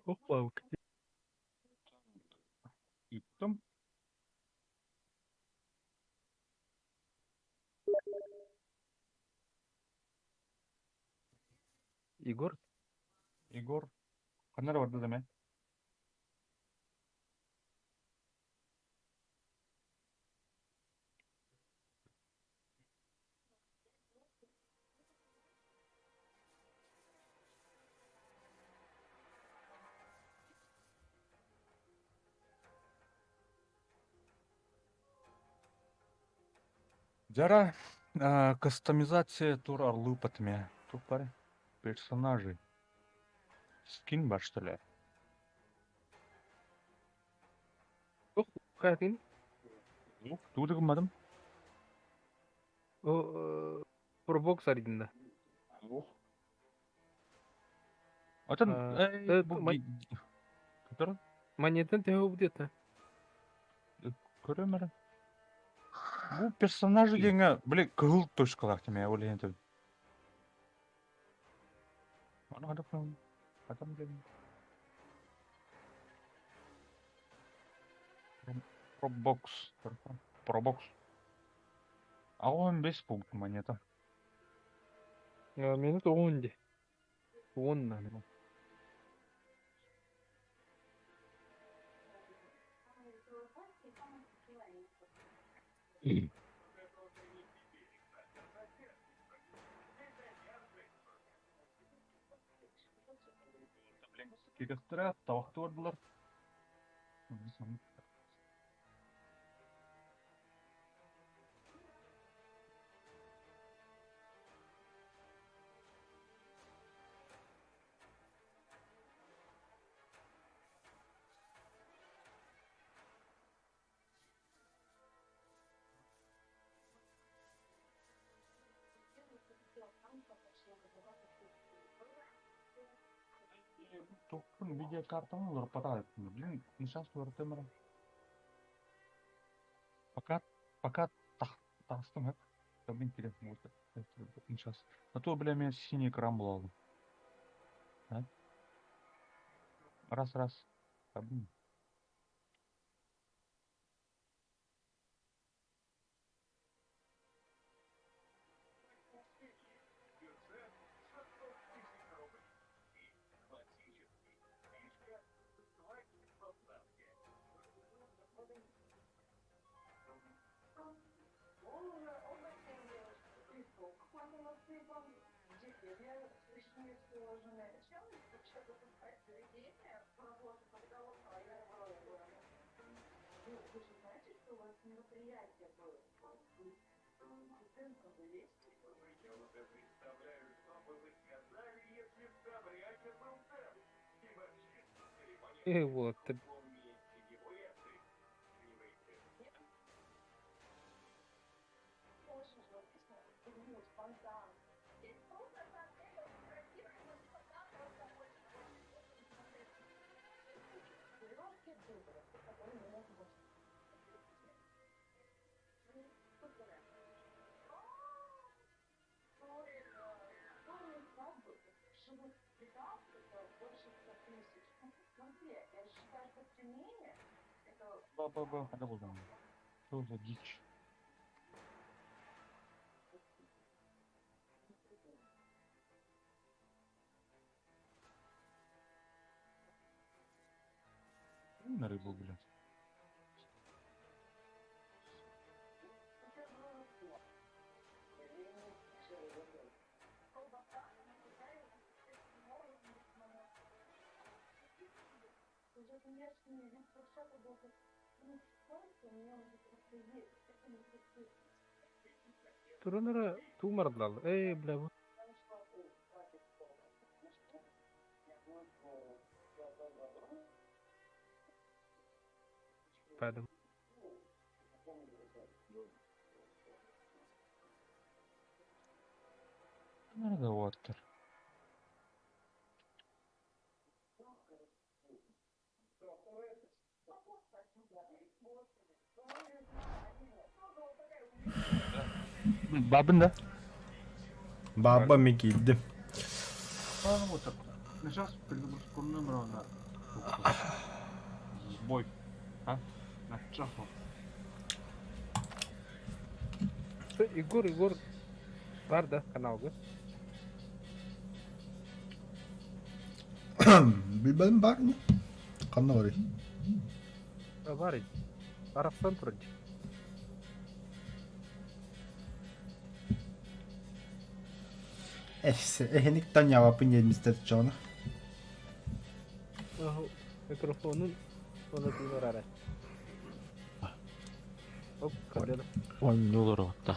Опа, Иттім. Егор, Егор. Қанар барды деме. Жара кастомизация тур арлы патме. Тут паре персонажи. Скин бар, что ли? oh, kayatin? Yok, туды кылмадым. O, Probox arayında. Yok. Атын, бұл Который Манетен теho bu diyor. көрөмөр. Бұл персонажы деңе, біле, кығыл точкалар теме, ойлайын. Аны қадап қойым. Адам келем. Пробокс. Пробокс. А 15 пункт монета. Meni de 10 de. 10 nane. Кегістірі, тавақты бар бұлар. Тоқпын видеокартаны олар патады. Блин, нишан суыртымыр. Пока тастым, там интересно будет. Сейчас. А то, бля, меня синий экран был. Раз. Блин. Вот. Ба, ada buldum. Что за дичь? На рыбу, блядь. Turanlara tumardılar. Bla bu. Pardon. Nerede water? Babında. Баба Микиди. Water. Сейчас приду с номером. Бой. А? Начало. Igor var da kanalda. Bilmem var mı? Kanla var ya. Var idi. Arapstan turuncu. Ehenikten cevabın yerimizde canı. Mikrofonun ona bir ara. Hop kalede. Oynuyorlar hatta.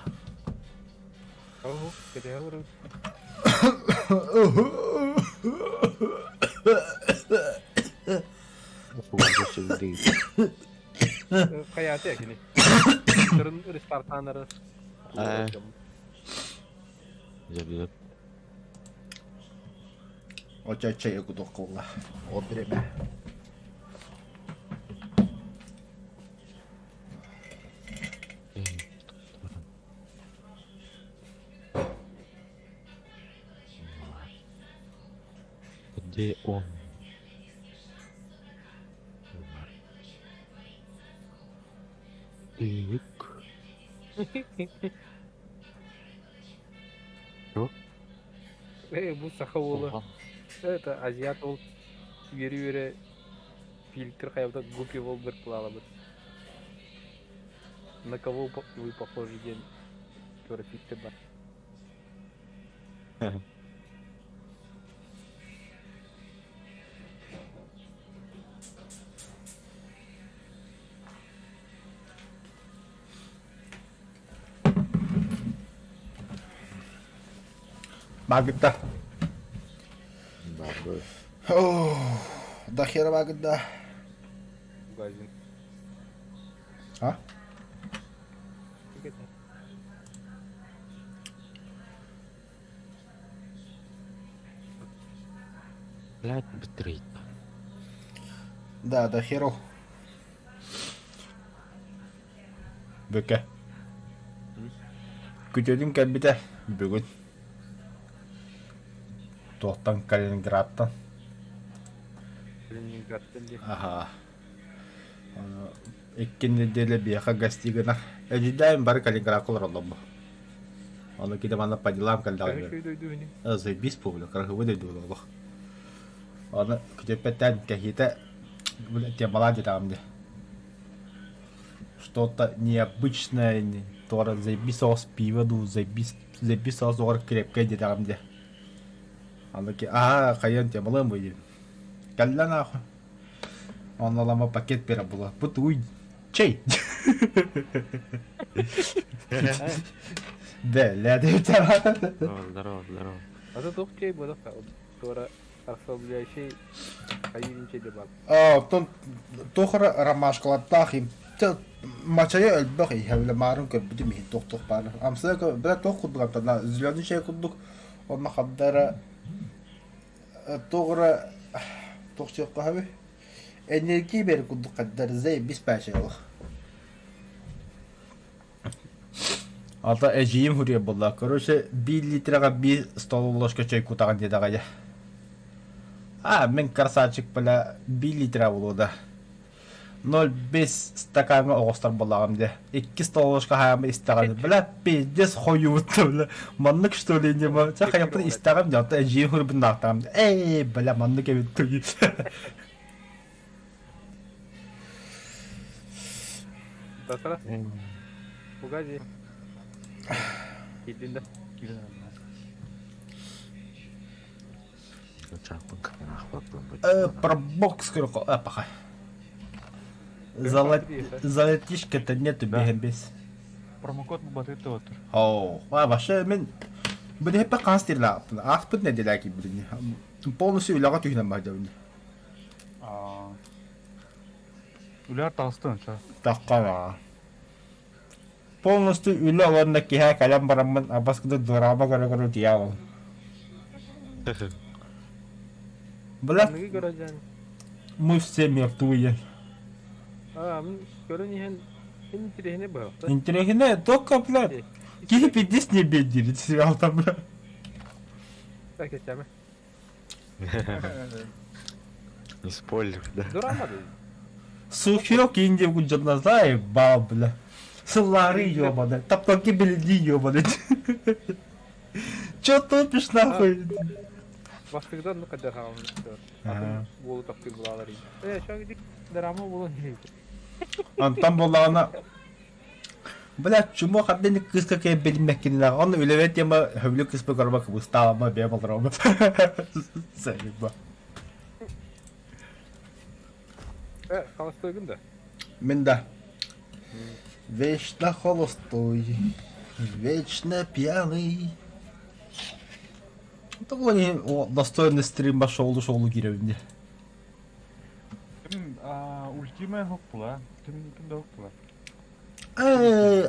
Oh gede vurun. Bu şey değil. Hayatı ya gini. Sırın restartanları. Güzel. O çay okuduk kolla. O birime. D10. Büyük. Bu Sakavoğlu. Oha. Evet, Азиат ол үйері фильтр қайда гупи бол бір плавает. На кого вы похожи день? Который фильтр бар. Магда. Бабы. О, до хера Магда. Магазин. А? Блядь, быстрей. Да, до хера. Бөке. Күтөдүн кәлбите бүгүн. Тоқтан Калининградтан. Калининградтан де. Ага. Эккен неделе бияха гастигына. Эжидайым бары Калининград кылыр олом бу. Оны киде мана по делам калдагы. Заебись публика, крахы выдойду олох. Оны күтөппеттен какие-то темалар детамды. Что-то необычное, то заебись соус пива, заебись соус крепкое детамды. Оны ки, кайын темалым бу. Калла нахуй. Он лама пакет пера было. Путуй. Чей? Да, ляды Здорово. А за тух чей было тора расслабляющий кайын чей дебал. Тохра ромашкалаттах им. Мачая элбах и хавла марун кебди ми тох бара. Амсака бра тох кудган тана зелёный чай кудук. Он махаддара тохра тохчо кахаве. Энергия бер кудук каддар зай бис пашалах. Ата эжиим хурия болла. Короче, 1 литрага 1 столовая ложка чай кутаган дедагая. Мен красавчик бала 1 литра болуда. 0,5 стаканга оғыстар болағым де. 2 столовая ложка хайамы истаган. Бала пиздес хойуутты бала. Маннык что ли не ма? Ча хаяптан истаган де. Ата эжиим хури бін нақтагам де. Бала маннык эбит туги. Тасара? Пугази. Килдинда. Чапын капына ахват. Про бокс кырко. Паха. Золотишка-то нету бегем без. Промокод батыты отыр. Вообще мен bunu hep kanstırlar. Aspıt ne dediler ki bunu. Полностью ilağa tüylenmez de bunu. Ular tastın ça. Takka. Полностью ilağa ki ha kalam baramın abaskıda drama gara diye al. Bırak Ne göreceksin? мы все мертвые. Мен görünüyen интересный был. Интересно, только, блядь. Кипи здесь не бедит, сериал там, блядь. Так я Не спойлер, да. Драма да. Сухирок инди гуджана, знай, бабля. Сылары ёбаны, таптоки белди ёбаны. Чё тупишь нахуй? Бастыгдан ну кадar хамын. Ага. Болу тапкыр булалар. Шо дик драма болу не. Антан болағына бля чумо хадден кыска ке белмеккинна он үлевет яма хөвлү кыспы корбак бусталама бе болрома сайба Холостой күн да. мен да вечно холостой вечно пьяный того не достойный стрим шоулу киревне Ультимен хокпула. Кимде хокпула?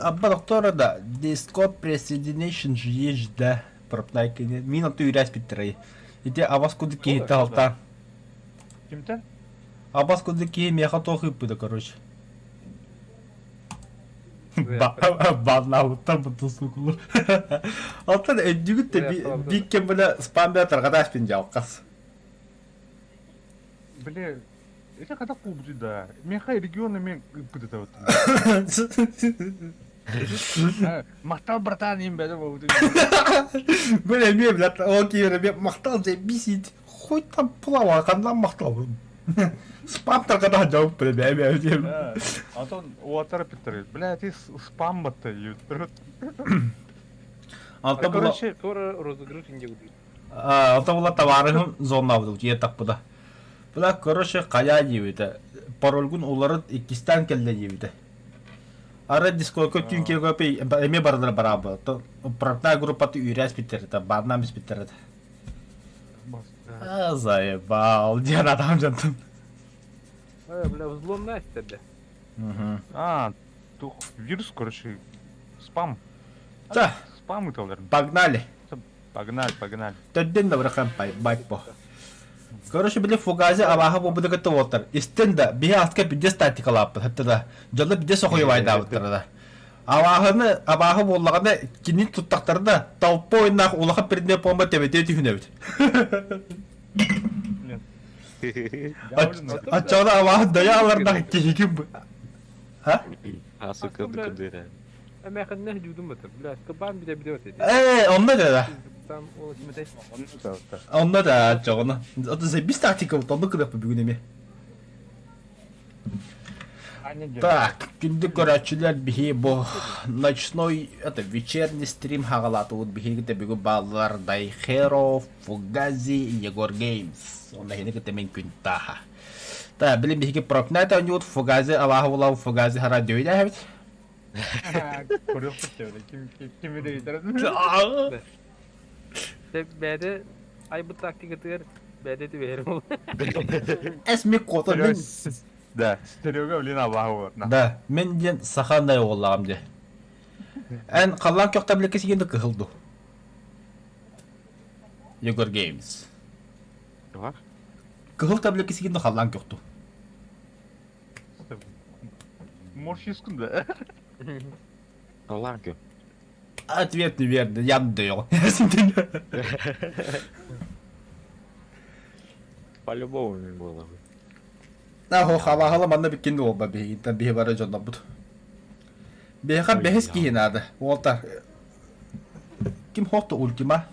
Абба доктора да Discord присоединation же есть да пропнайки минуту и раз питрей иде авас куды ки талта Кимтен? авас куды ки меха тохып да короче Бадна уттан бутусукулу. Алтан эдүгүтте биккен била спамбетер гадаш пин жаукас. Бля, это когда кубжи, да. Меха регионы мен куда-то вот. Махтал братан им беда вот. Бля, мне, блядь, окей, ребят, махтал за бисит. Хоть там плава, кандан махтал. Спам-то когда жауп, бля. Антон, уатар питер. Бля, ты спам бата ютер. Антон була, Короче, Sonra розыгрыш инде будет. антон була товарым зона буду, je так буда. Бля, короче, кая жибиде. Паролгун улары икистан келде жибиде. Ара дискорд көтүн кегөпи эме бардыр барабы. Пропна группаты үйрәс битерде, барнамыз битерде. Заебал, ден адам жантым. Бля, взлом Настя да. тух вирус, короче, спам. Да, Спам это, наверное. погнали. Погнали. Төдден да быракан байпо. Короче, били фугази абаха бу буда ката отыр. Истенда бие атка биде статикалап, хатта да. Жолда биде сохой вайда утырда. Абаха боллаганда кини туттактарда талпо ойнак улаха перне помба тебете түнөбүт. Ачада абаха даяларда кигим. Ха? Асука дыкыдыра. Ama yakın hücudum batır. Bля, kapan bir de ötedi. Onda da. Там о смотри. Onda da çoğunu. O da bir statik oldu kadar bugün mi? Так, günlük görüşçüler bihi bu ночной это вечерний стрим хагалаты вот bihi где бегу баллар Дайхеров, Фугази и Егор Геймс. Он нахине где мен күн таха. Та билим биhi пропнета он вот Фугази Аллах улав Фугази хара дойда хабит. Kim Bede ay bu taktik atıyor. Bede de verim ol. Esmi kotu men. Да, стереога блин абаху. Да, мен ден сахандай оллагам де. Эн қалан көк таблетке сигенде кыхылды. Егор Геймс. Var. Кыхыл таблетке сигенде қалан көкту. Морщискун да. Аланкö. Ответ неверный, янды yok. По-любому не было бы. Нахо хавахала манна биккенде олба биhi, интен биhi бара жонда буд. Биха бехес киинады. Олтар. Ким хотто ультима?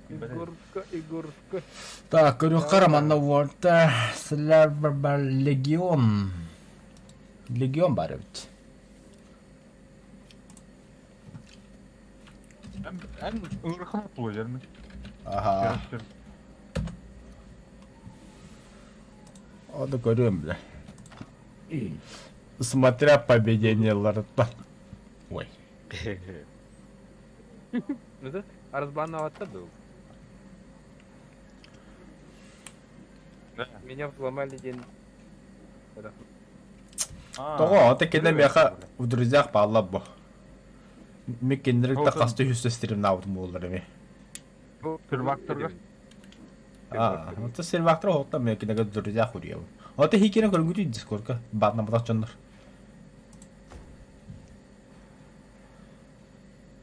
Игорка. Так, көрөккара манна волта Славбар Легион. Легион бар бит. Эн ырхан було жерме. Аха. Ода көрөм бля. Смотря поведениеларды. Ой. Ну да, разбанно оттуда. Меня взломали день. Того, ота кене меха в друзьях паллабо. Ми кендерик та касты хүстө стрим наудым болдыр эми. Сервакторга. Ота сервактор хотта ми кенеге друзьях хүрүю. Ота хикене көргүтү дискордка баатна батачандар.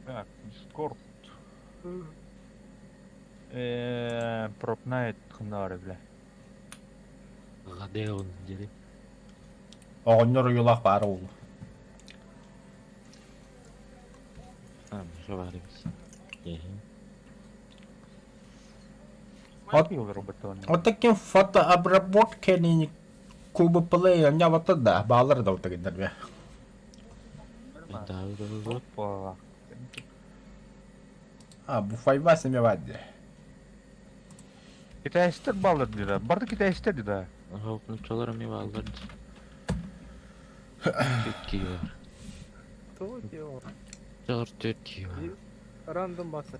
Так, Discord. Пропнайт хнары, бля. Гадеон дери. Оғынныр ұйылақ бары ол. Что варимся? Вот. роботоны. Вот таким фотообработкені кубы плея не вот да, балар да вот такие бе. Да, Опа. А, буфайва семе вадде. Китайстер балдар дейді. Барды китайстер дейді. Hopnukçalarım iyi alırdı. Türkiye var. Кто делал? Türkiye var. Рандом масса.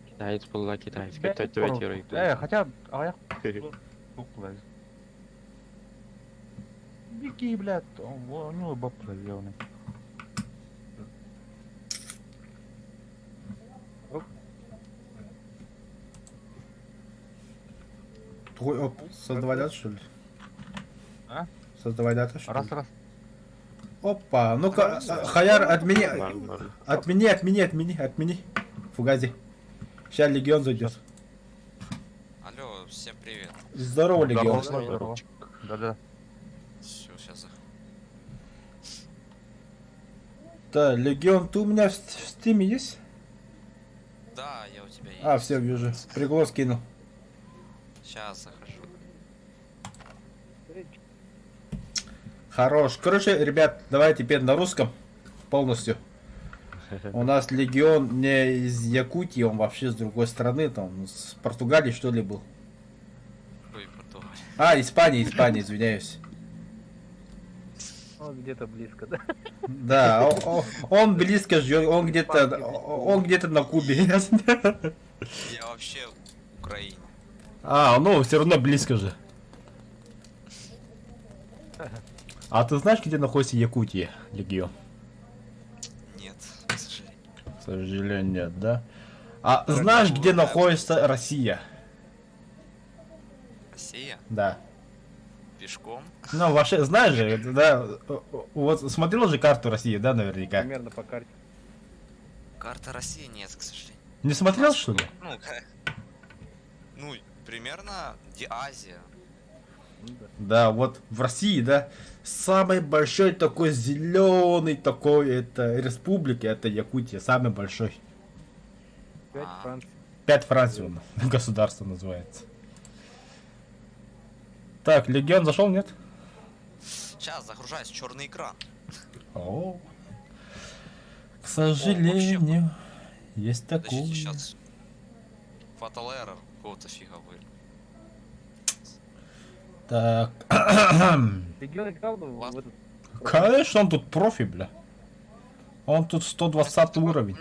Китаец была китаец. Китаец ветерок. Хотя аяқ бұқлай. Беги, блядь. Ну, бапла зеленый. Твой оп, создавай дату, что ли? А? Создавай дату, что ли? Раз. Опа, ну-ка, Хаяр, отмени, Нормально. отмени. Фугази. Сейчас Легион зайдет. Алло, всем привет. Здорово, Легион. Здорово. Да-да. Все, сейчас. Да, Легион, ты у меня в стиме есть? Да, я у тебя есть. А, все, вижу. Приглас скинул. Сейчас захожу. Хорош. Короче, ребят, давай теперь на русском полностью. У нас Легион не из Якутии, он вообще с другой страны, там, с Португалии, что ли, был. Ой, Португалия. А, Испания, извиняюсь. Он где-то близко, да? Да, он близко живет, он где-то на Кубе. Я вообще в Украине. А, ну, все равно близко же. А ты знаешь, где находится Якутия, Легион? Нет, к сожалению. К сожалению, нет, да? А знаешь, где находится Россия? Россия? Да. Пешком? Ну, вообще, знаешь же, да, вот смотрел же карту России, да, наверняка? Примерно по карте. Карта России нет, к сожалению. Не смотрел, что ли? Ну, ну примерно Азия. Ну да. Да, вот в России, да, самый большой такой зеленый такой, это республика, это Якутия, самый большой. 5 А. Франции. 5 Франций он, государство называется. Так, Легион зашел, нет? Сейчас загружаюсь, черный экран. О, к сожалению, есть такое. Подождите, сейчас. Fatal Error какого-то фига вы. Так, Легион играл в Ладно. этот... конечно, он тут профи, бля. Он тут 120 уровень.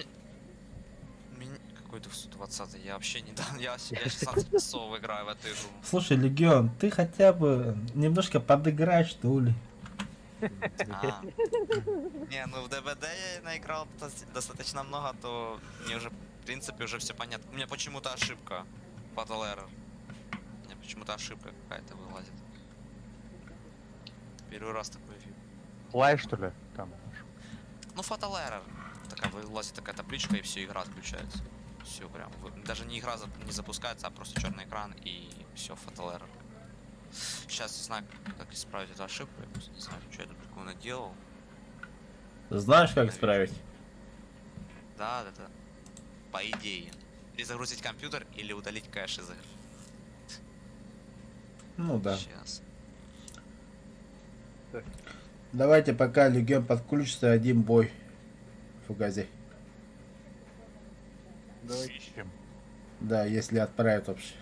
Какой 220, я вообще не дам. Я 16 часов играю в эту игру. Слушай, Легион, ты хотя бы немножко подыграй, что ли? А. Не, ну в ДБД я наиграл достаточно много, то мне уже, в принципе, уже все понятно. У меня почему-то ошибка. Fatal Error. У меня почему-то ошибка какая-то вылазит. Первый раз такой вижу. Лай, что ли? Там. Ну, Fatal Error. Такая вылазит такая табличка, и все, игра отключается. Все прям. Даже не игра не запускается, а просто черный экран, и все, Fatal Error. Сейчас не знаю, как исправить эту ошибку. Я просто не знаю, что я тут такое наделал. Знаешь, как исправить? Да. По идее. Перезагрузить компьютер или удалить кэш из игры. Ну да. Сейчас. Давайте пока Легион подключится, один бой. Фугази. Давай. Ищем. Да, если отправят вообще.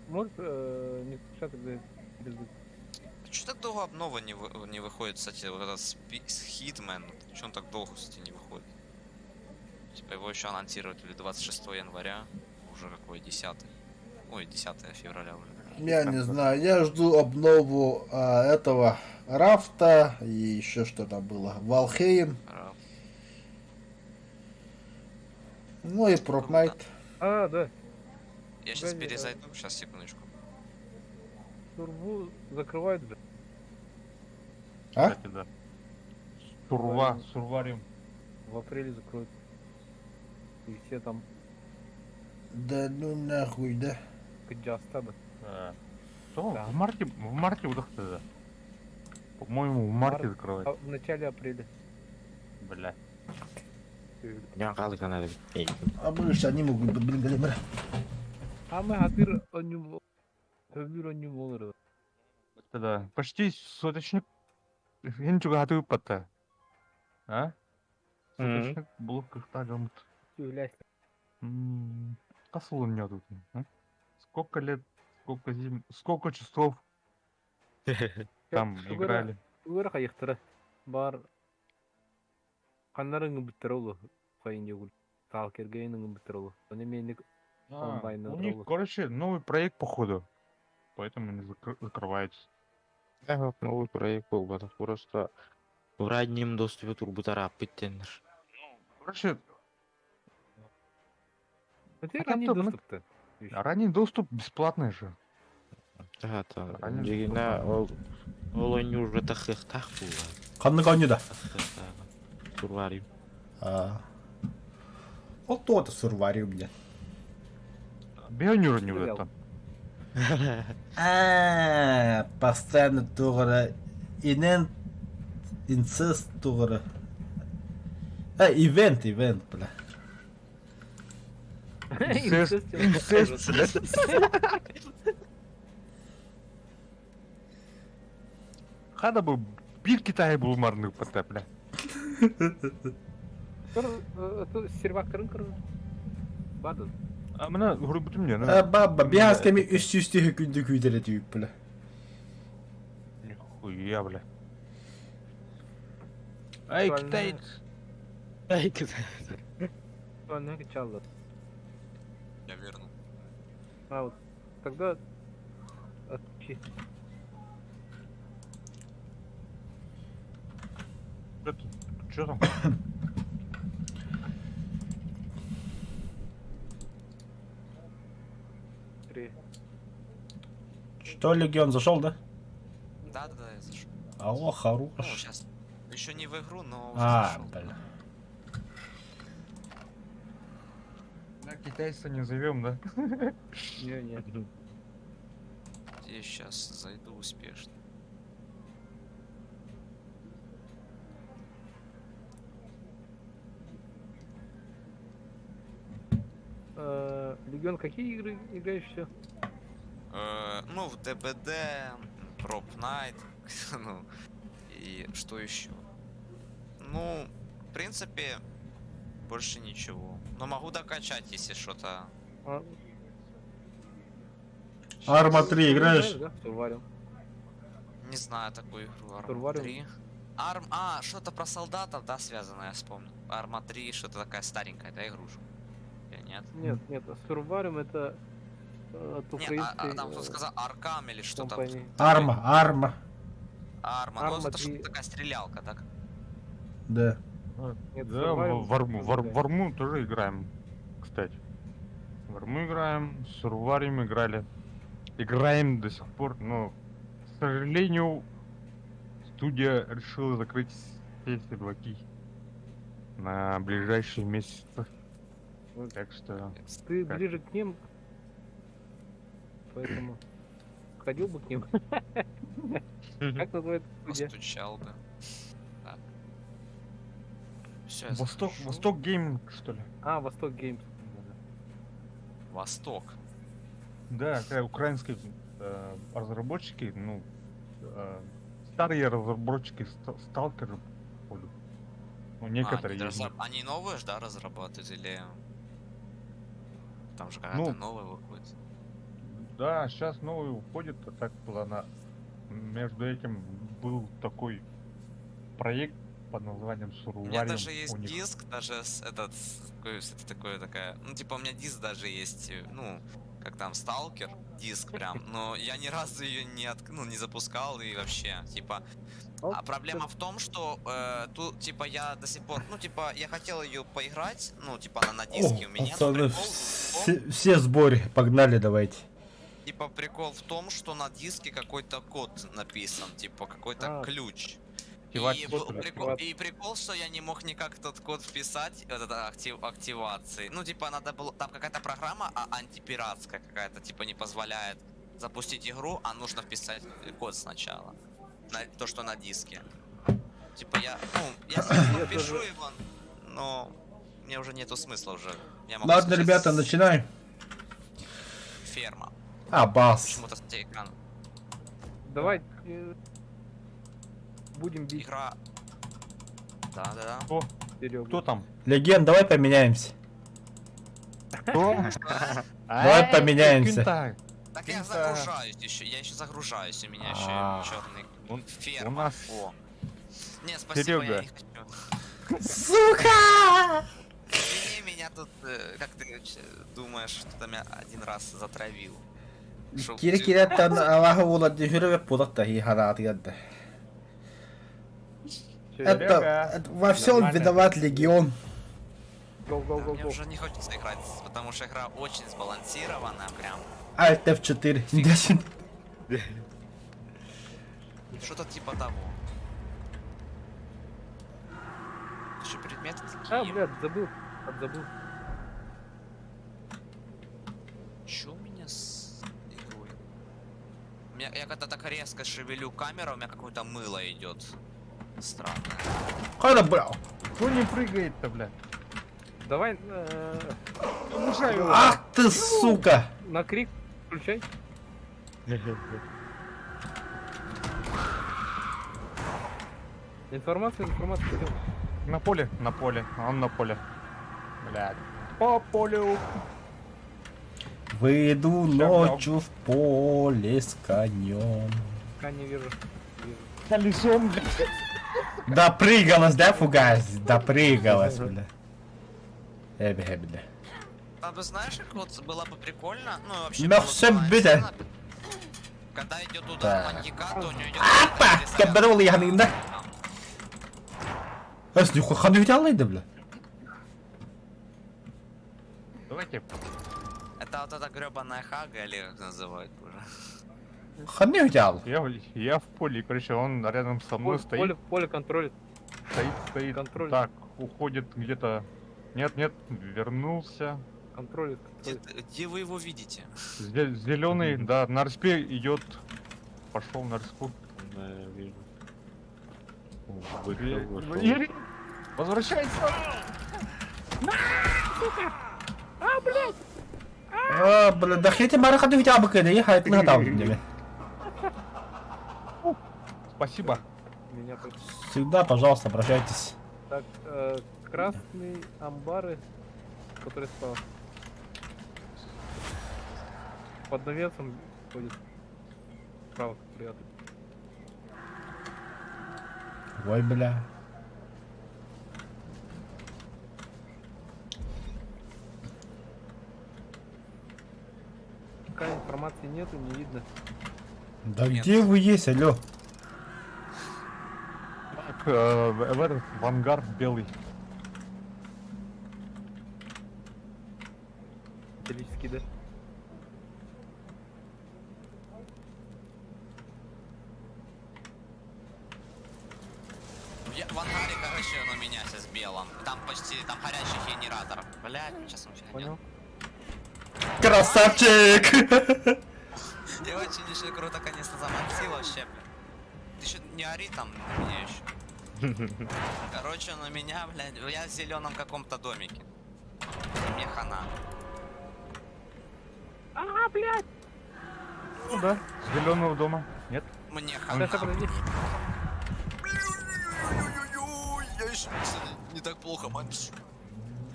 Может, не сейчас тогда... Что так долго обнова не выходит, кстати, вот этот Hitman? Что он так долго, кстати, не выходит? Типа его еще анонсировали 26 января, уже какой 10. Ой, 10 февраля уже. Я не знаю, я жду обнову этого Рафта и еще что там было. Валхейм, ну и Пропнайт. А, да. Я сейчас Погоди, перезайду, сейчас секундочку. Турбу закрывают же. А? Кстати, да. Сурвариум. В апреле закроют. И все там Да ну нахуй, да? Каджастада. Что? Да. В марте выдохся, да. По-моему, в марте закрывать. В начале апреля. Бля. Jangan kali kan ada. А больше они могут быть, блин, галимра. Ама хатыр онюм хөвүр онюм болор. Да. Почти суточник. Хинчуга хату пата. А? Суточник был как-то гамт. Тюлясь. Касл у меня тут. А? Сколько лет, сколько зим, сколько часов там играли. Угар хайыктыра. Бар каннарың биттер олу. Кайын жогул. Талкергейнің биттер олу. Оны меник онлайн У них, олу. короче, новый проект походу. Поэтому они закрываются. Да, вот новый проект был, это просто в раннем доступе турбутара биттендер. Короче, Это А ранний там-то доступ-то. ранний доступ бесплатный же. Да, это Ранний дегенә доступ. ол они уже тахыктах булган. Қанны қанюда? Турвариум. Вот то-то сурвариум, блин. Бионюр не в Сериал. этом. Постоянно тугры. Инцест тугры. Ивент, бля. Инцест, Хада бы бир Китай был марный потепля. Сервактарын кырып. Бады. А мына грубо мне, ну. Баба, биясками үсті күнді күйдері түйіп, бля. Нихуя, бля. Ай, Правильно. китайцы. Она кричала. Я верну. А вот тогда отчи. Что там? Три. Что, Легион зашел, да? Да, я зашел. О, Ну, хорош. сейчас. Еще не в игру, но уже А, зашел. бля. На китайца не зовем, да? Не. Я сейчас зайду успешно. Легион, какие игры играешь все? Ну, в ДБД, Prop Night, ну, и что еще? Ну, в принципе, больше ничего. Но могу докачать, если что-то. Арма 3 играешь? Да, Сурвариум. Не знаю такую игру. Arma Сурвариум. 3. Что-то про солдатов, да, связано, я вспомнил. Арма 3, что-то такая старенькая, да, игрушка? Или нет? Нет, Сурвариум это от Нет, украинской там кто сказал Аркам или что-то. компании. Арма. Арма, ну Arma это 3. что-то такая стрелялка, так? Да. Нет, Да, Survivor в Арму тоже играем, кстати. В Арму играем, в Сурвариум играли. Играем до сих пор, но, к сожалению, студия решила закрыть все серваки на ближайшие месяцы. Так что... Ты Как? ближе к ним, поэтому ходил бы к ним. Как называется студия? Постучал бы. Так. Все, Восток Гейминг, что ли? Восток Геймс. Восток. Да, такая украинские разработчики, ну, старые разработчики сталкеры, походу. Ну, некоторые из них. Они новые ж, да, разрабатывают или... Там же какая-то Ну, новая выходит. Да, сейчас новый уходит, а так была между этим был такой проект под названием У Сурвариум. меня даже есть у них. диск, даже такая, ну типа у меня диск даже есть, ну как там Сталкер диск прям, но я ни разу ее не запускал и вообще типа. А проблема в том, что тут типа я до сих пор, ну типа я хотел ее поиграть, ну типа она на диске у меня. Но пацаны, прикол в том, все в сборе, погнали давайте. типа прикол в том, что на диске какой-то код написан, типа какой-то ключ. Активать И, код или прикол, что я не мог никак тот код вписать, вот это активации. Ну, типа, надо было, там какая-то программа антипиратская какая-то, типа, не позволяет запустить игру, а нужно вписать код сначала. То, что на диске. Типа, я себе пишу его, но мне уже нету смысла уже. Я могу Ладно, скачать ребята, начинаем. Ферма. А, бас. Почему-то с экрана. Давай будем бить Игра. Да. Серегу. Кто там? Легенд, давай поменяемся. Кто? Давай поменяемся. Так я загружаюсь еще, я еще загружаюсь, у меня еще черный ферма. У нас О. Не, спасибо, я Серега. не хочу. Сука! Извини, меня тут, как ты думаешь, что-то меня один раз затравил. Шо, Кире ты- киреттен алаһы улади хүребеп пулатта hi хараатыгадда. Это во всем Нормально. виноват Легион. Go, go, Да, go, мне go. уже не хочется играть, потому что игра очень сбалансирована, прям. Alt F4. 10. Что-то типа того. Еще предметы А, такие. блядь, забыл. Забыл. Чё у меня с игрой? Я когда так резко шевелю камеру, у меня какое-то мыло идет. Странно. Хайда, бля. Кто не прыгает-то, бля? Давай Ах ты, сука! на крик включай. Информация. Идём. На поле, он на поле. Блядь. По полю. Выйду ночью в поле с конем. Пока не вижу. Колесом, блядь. Допрыгалась, да, фугас? Допрыгалась, бля. Бля. А вы знаешь, как вот было бы прикольно, ну вообще... Merci, было бы bitte. сцена, когда идет удар Так. маньяка, то у него идет... Апа! Кабарол янында. Эс, нихуя ханы алайды, бля. Давайте. Это вот эта гребаная хага, или как называют уже. Ханы ал. Я в поле, короче, он рядом со мной стоит. Поле контролит. Стоит. контроль. Так, уходит где-то. Нет, вернулся. Контролит. Где вы его видите? Зеленый, да, на респе идет. Пошел на респу. Да, я вижу. Вышел. Игорь, возвращайся! А, бля, да хети мара ханы ал бакайда, я хайт на там, бля. Спасибо. Меня тут. Всегда, пожалуйста, обращайтесь. Так, красные амбары, которые справа. Под навесом ходит. Справа, приятно. Ой, бля. Пока информации нету, не видно. Да Нет. где вы есть, алё? Так, в этот в ангар белый. Металлический, да? В ангаре, короче, он у меня сейчас белом. Там почти, там горящий генератор. Блядь, сейчас он Понял? Красавчик! Я очень еще игру наконец-то замонтил вообще, блядь. Ты еще не ори там на меня еще. Короче, он у меня, блядь, я в зеленом каком-то домике. Мне хана. А, блядь! Ну да, с зеленого дома. Нет? Мне хана. Сейчас, подожди. Я еще не так плохо манчу.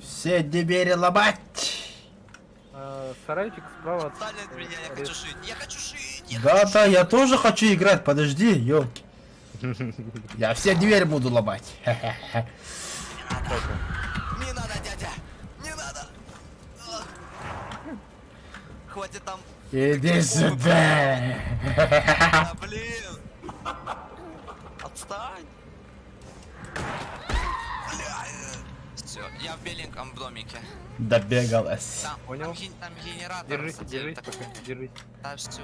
Все двери ломать! Сарайчик справа от... Отстань от меня, я хочу шить. Я хочу шить. Я Да, я тоже хочу играть, подожди, ёлки. Я все двери буду ломать. Ха-ха-ха. Не надо, дядя! Не надо! Хватит там... Иди сюда. Да, блин! Отстань! Все, я в беленьком домике. Добегалась. Там, Понял. там генератор. Держись, отдельно держись, такой. пока, держись. Да, все.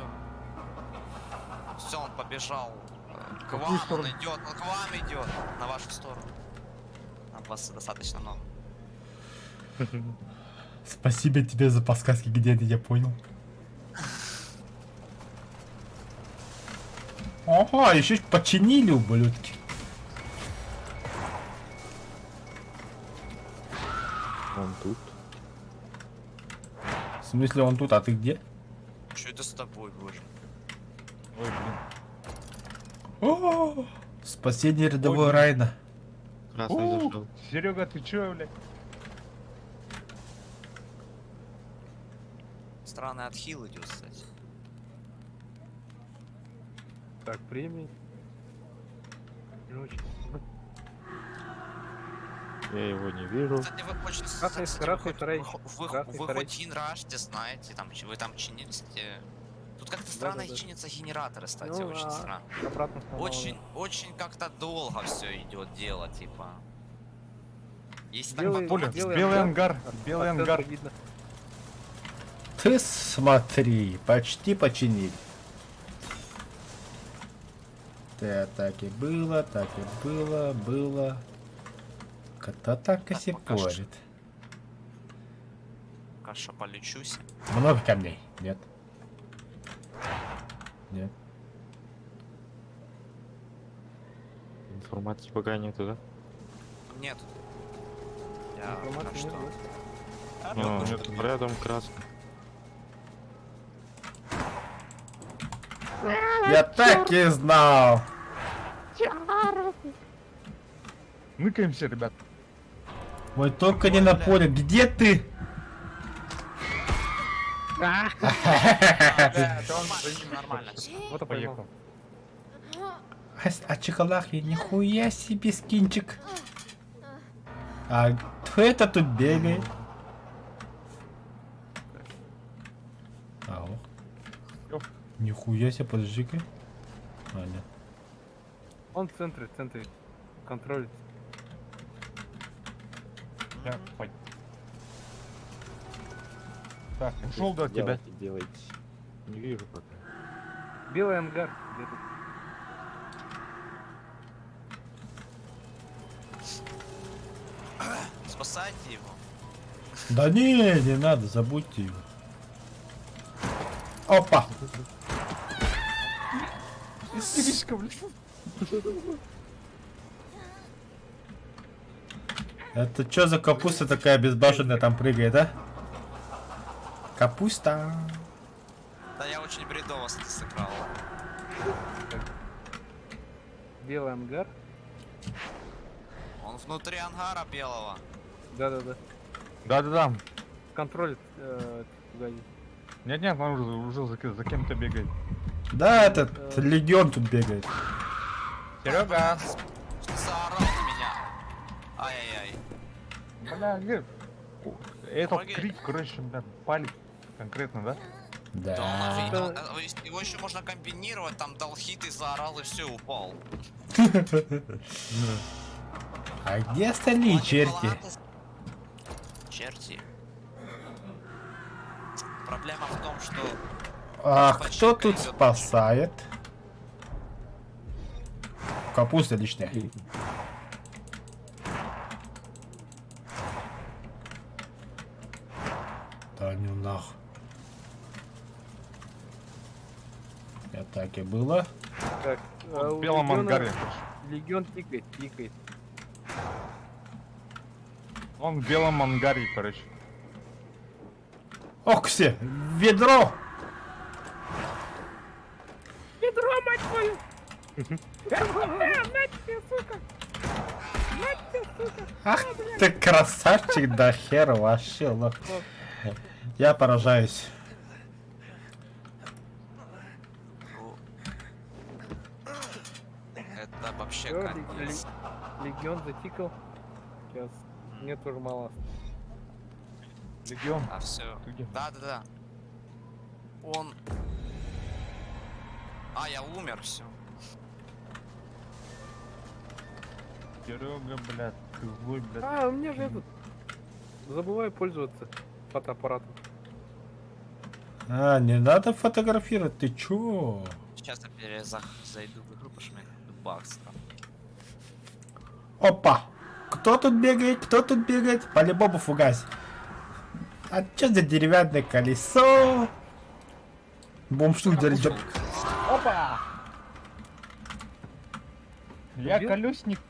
Все, он побежал. К вам он идет, он к вам идет, на вашу сторону. Там вас достаточно много. Спасибо тебе за подсказки, где ты, я понял. Ага, еще починили, ублюдки. Он тут. В смысле, он тут, а ты где? Что это с тобой, боже? Ой, блин. О, спасение рядового Ой, Райна. Красный зашел. Серега, ты чё, блядь? Странный отхил идет, кстати. Так, премии. Короче, Я его не вижу. Кстати, вы очень... Красный, кстати, красный вы трей. хоть- вы Красный вы трей. хоть Гин Раште знаете, там, вы там чинились? Тут как-то странно Да-да-да. чинятся генераторы, кстати, Ну, очень а странно. обратно снова. Очень как-то долго все идет дело, типа. Если Белый- так Поля, подумать, белый ангар. ангар, белый От центра ангар. видно. Ты смотри, почти починили. Так и было, было. Кота так и Так, пока что. сипорит. пока что полечусь. Много камней? Нет. Нет. Информации пока нету, да? Нет. Я пока Информации что... нет. Ну, Нет, нет, нет. Рядом красный. Я так и знал. Ныкаемся, ребят. Ой, только не на поле. Где ты? Нормально. Вот и Поехал. поймал. А чехалахи, нихуя себе скинчик. А кто это тут бегает? Ау. Ё. Нихуя себе, подожди-ка. А, нет. Он в центре. Контроль. Так, так, ушел до тебя. Делайте. Не вижу пока. Белый ангар. Где тут? Спасайте его. Да не надо, забудьте его. Опа! Истеричка, блядь. Это что за капуста такая безбашенная там прыгает, а? Капуста. Да я очень бредово сыграл. Белый ангар. Он внутри ангара белого. Да. Да. Контроль. Погоди. Нет, он уже за кем-то бегает. Да, этот легион тут бегает. Серега. Заорал на меня. Ай-яй-яй. Бля, где? Этот Помоги. крик, короче, блядь, палит. Конкретно, да? Да он Да. офигел. Его еще можно комбинировать, там дал хит и заорал, и все, упал. А где остальные черти? Черти. Проблема в том, что А кто тут спасает? Капуста лишняя. Да ну нах. Я так и было. Так, В у белом легиона- ангаре. Легион тикает. Он в белом ангаре, короче. Окси! Ведро! Ах ты красавчик до хера вообще, лох. Я поражаюсь. это вообще Всё, конец. Легион затикал. Сейчас. Мне тоже мало. Легион. А все. Ты где? Да. Он. А, я умер, все. Серега, блядь, ты злой, блядь. А, у меня же этот. Забываю пользоваться фотоаппаратом. А, не надо фотографировать, ты чё? сейчас я зайду в игру, потому что у меня баг стал. Опа! Кто тут бегает? Кто тут бегает? По-любому фугас. А чё за деревянное колесо? Бомштук заряжен. Опа! Я Убил? колесник.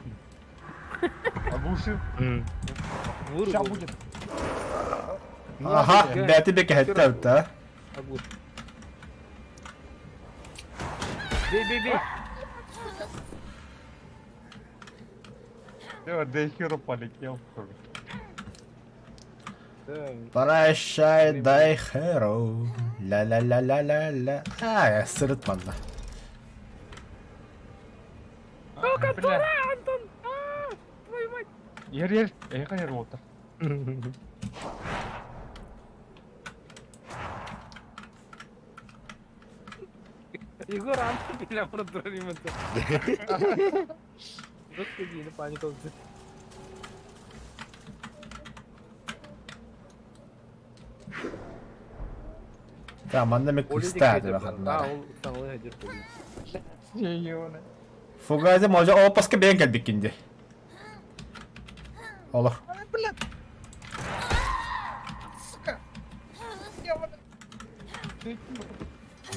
Оглушил. Сейчас Вырубил. будет. Ага, Молодец. бәті беке хәттәлді, а? Оглушь. Бей, бей, бей! Все, Дейхиро полетел. Да, Прощай, Дайхеро. Ля-ля-ля-ля-ля-ля. А, я сырытманды. Бля, Антон! Твою мать! ер, ер отыр. Егор, Антон меня продуримата. Господи, не паниковцы. Tamam, anlamak isterdi Ha, bakalım. sen olaya hadi koyayım. Сеёна. Fugazi moja opaska ben geldik indi. Olur.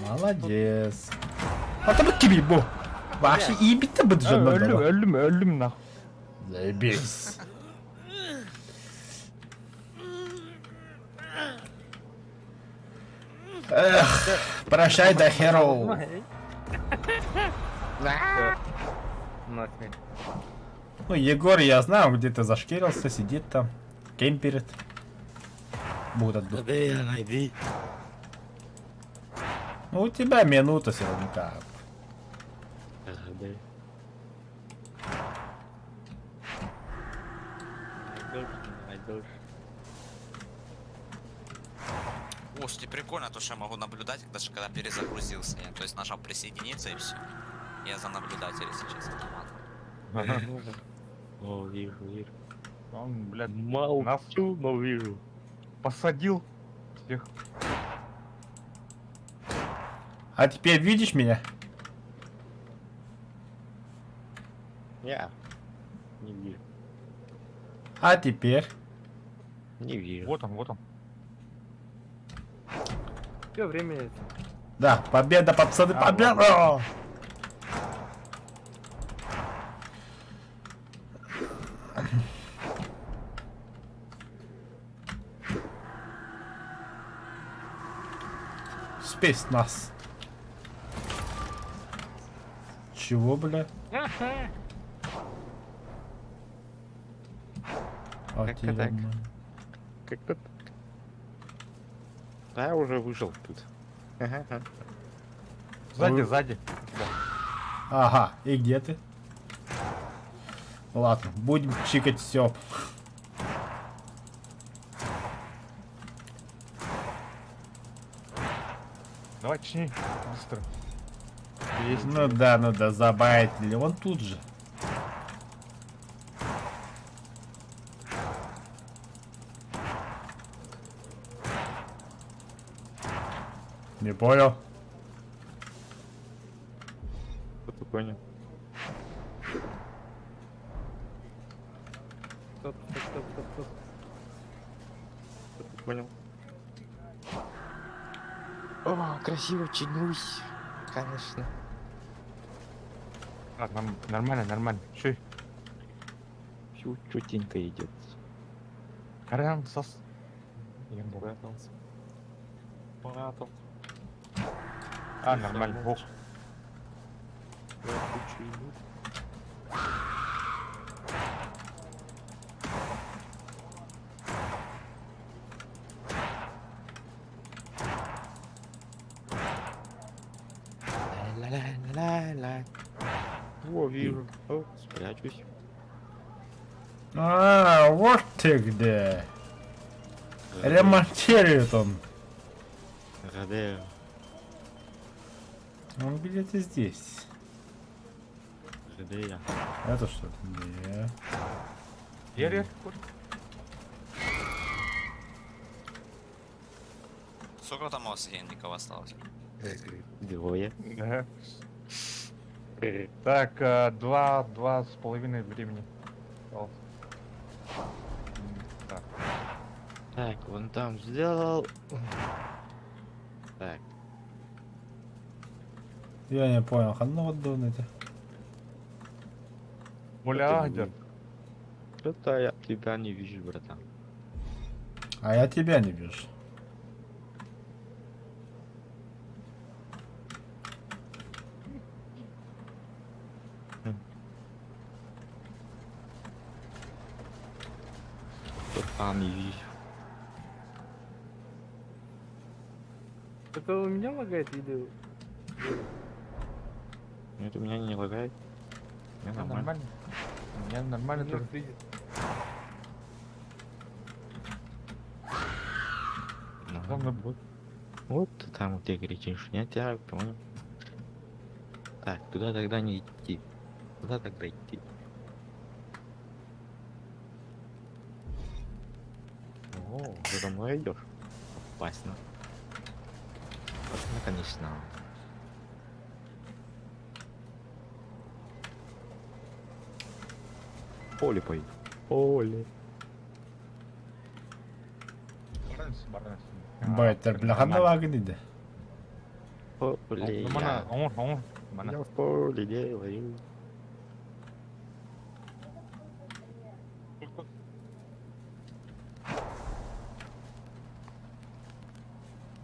Молодец. Atamak gibi bu. Vahşi iyi bitti bu canlar da. Öldüm nah. Zabiz. Эх, прощай, Дахеро. Насмех. Ну, Егор, я знаю, где ты зашкирился, сидит там, кемперит. Будет отдых. Де я найди? Ну, у тебя минута сегодня как. Де. Найдешь. О, кстати, прикольно, то, что я могу наблюдать, даже когда перезагрузился. Я, то есть нажал присоединиться и все. Я за наблюдателя сейчас автомат. О, вижу, вижу. Он, блядь, Молчу, но вижу. посадил всех. А теперь видишь меня? Я не вижу. А теперь? Не вижу. Вот он. Все, время есть. Да, победа, пацаны, А, победа! Спецназ. Чего, бля? А Как-то тебе, так. м, Как-то так. Да, я уже вышел тут. Ага. Сзади. Ага, и где ты? Ладно, будем чикать все. Давай, чини, быстро. Ну да, забайтили. Он тут же. Не понял. Что ты понял? Стоп. Что ты понял? О, красиво чинюсь. Конечно. А, нормально. Чё? Все чутенько идет. Карен сос. Спрятался. Спрятал. А, нормально. Ох. Я кучу идут. Ла-ла-ла-ла-ла. О, вижу. О, спрячусь. А, вот ты где. Ремонтирует он. Гадею. Он где-то здесь. Гадея. Это что? Не. Ер. Сколько там у вас генников осталось? Двое. Ага. Так, 2,5 времени. осталось. Так. Так, вон там сделал. Так, Я не понял, ханна вот это. Мулягер. что-то я тебя не вижу, братан. А я тебя не вижу. Что-то не вижу. Это у меня лагает или... Нет, у меня не лагает. У меня нормально. Нормально. У меня нормально Меня тоже. фризит. Ну, Главное, вот ты там где кричишь. Я тебя понял. Так, туда тогда не идти. Куда тогда идти? О, ты за мной идешь? Опасно. Опасно, конечно. Поле пой. Поле. Барнес. Байтер, бля, ханна вагын иде. Поле. Ну, мана, оңыр. Я в поле делаю.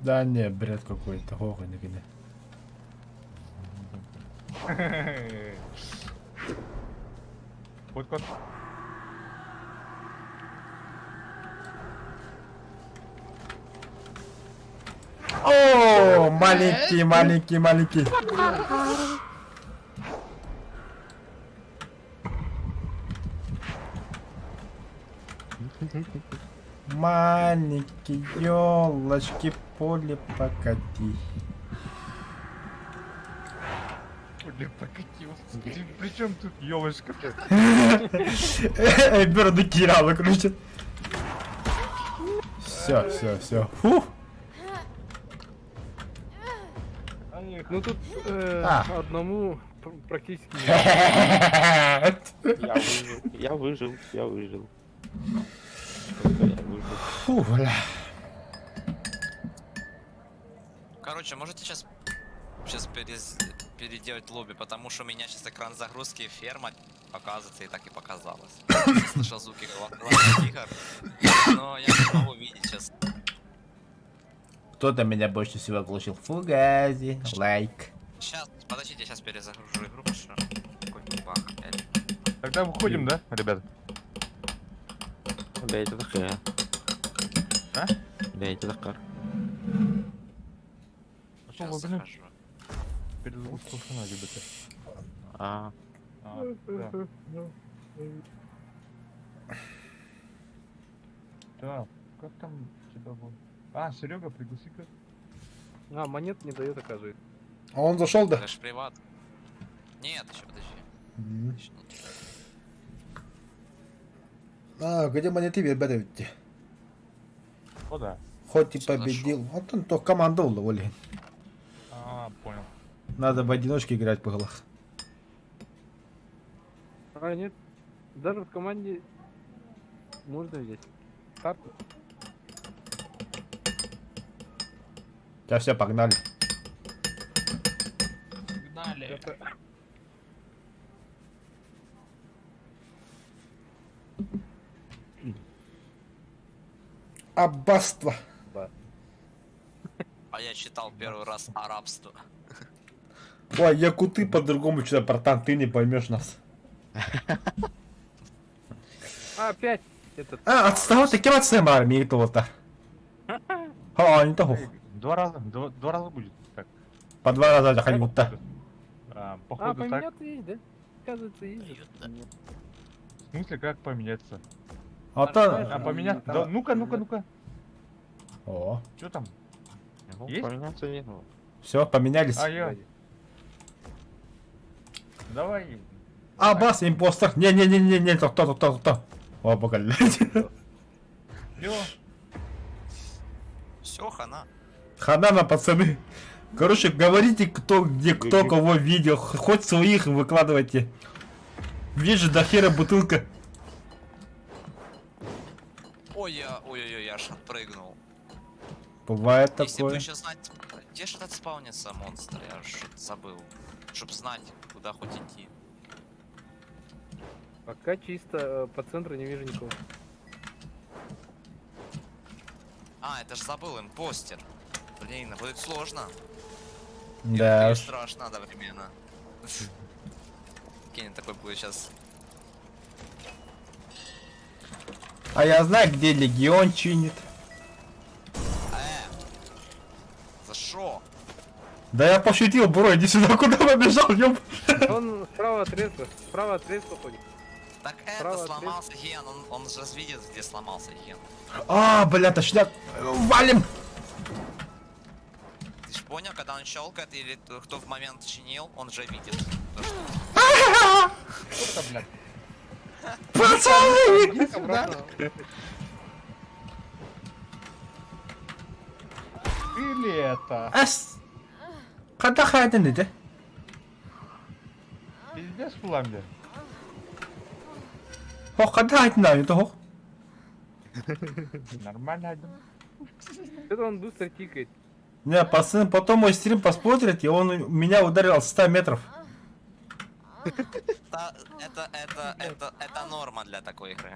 Да не, бред какой-то, хохуй не гине. Вот. О, маленький. Маленькие елочки, поле покати. Блин, покатился. Причем тут елочка? Беру Киралла крутит. Все. Фух. Ну тут А. одному практически не. Я выжил. Только я выжил. Фу, бля. Короче, можете сейчас переделать лобби, потому что у меня сейчас экран загрузки ферма показывается и так и показалось. Я слышал звуки главных игр, но я не могу видеть сейчас. Кто-то меня больше всего оглушил. Фугази, лайк. Сейчас, подождите, сейчас перезагружу игру, потому что какой-то баг опять. Тогда выходим, да, ребята? Бейте такая. А? Бейте такая. Пошел Сейчас в захожу. перезагрузку шина, ребята. А, Да. Так, как там тебя будет? А, Серега, пригласи-ка. А, монет не дает, оказывается. А он зашел, да? Флэш приват. Нет, еще подожди. М. Ещё нет. А, где монеты ребята ведь? О, да. Хоть и Всё победил. Вот он то команда уволен. А, понял. Надо в одиночке играть по голах. А, нет. Даже в команде можно взять карту. Сейчас все, погнали. Погнали. Аббатство. А я читал первый раз арабство. Ой, якуты по-другому что-то, братан, ты не поймешь нас. А, опять этот. А, отстал, таким отстаем армии того-то. А, не того. Два раза будет. Так. По 2 раза ходил-то. А, А, походу так. поменяться есть, да? Оказывается, есть. Нет. В смысле, как поменяться? А А, то... поменять? Да. Да, ну-ка. О, Что там? ну, Есть? поменяться не надо. все, поменялись. А, я. Давай. Аббас, импостер. Не, то. О, блядь. Всё. Все, хана. Ханана, пацаны. Короче, говорите, кто где кто кого видел, хоть своих выкладывайте. Вижу, до хера бутылка. Ой-ой-ой, я аж отпрыгнул. Бывает Если бы такое. еще знать, где же этот спаунится монстр, я аж что-то забыл. Чтоб знать, куда хоть идти. Пока чисто, по центру не вижу никого. А, это ж забыл, импостер. Блин, будет сложно. Да И уж. страшно одновременно. Кенни такой будет сейчас. А я знаю, где легион чинит. За шо? Да я пошутил, бро, иди сюда, куда побежал, ёб. Он справа от резко ходит. Так это Справа, сломался ген, он же видит, где сломался ген. А, бля, точняк. Валим. Ты ж понял, когда он щелкает или кто в момент чинил, он же видит. То, что... Что-то, блядь. Пацаны! Иди обратно. Или это. Ас. Когда хайден dedi? Пиздец, Фламбе. О, когда хайден это хо? Нормально один. Что-то он быстро тикает. Не, пацаны, потом мой стрим посмотрите, он меня ударил с 100 метров. Это норма для такой игры.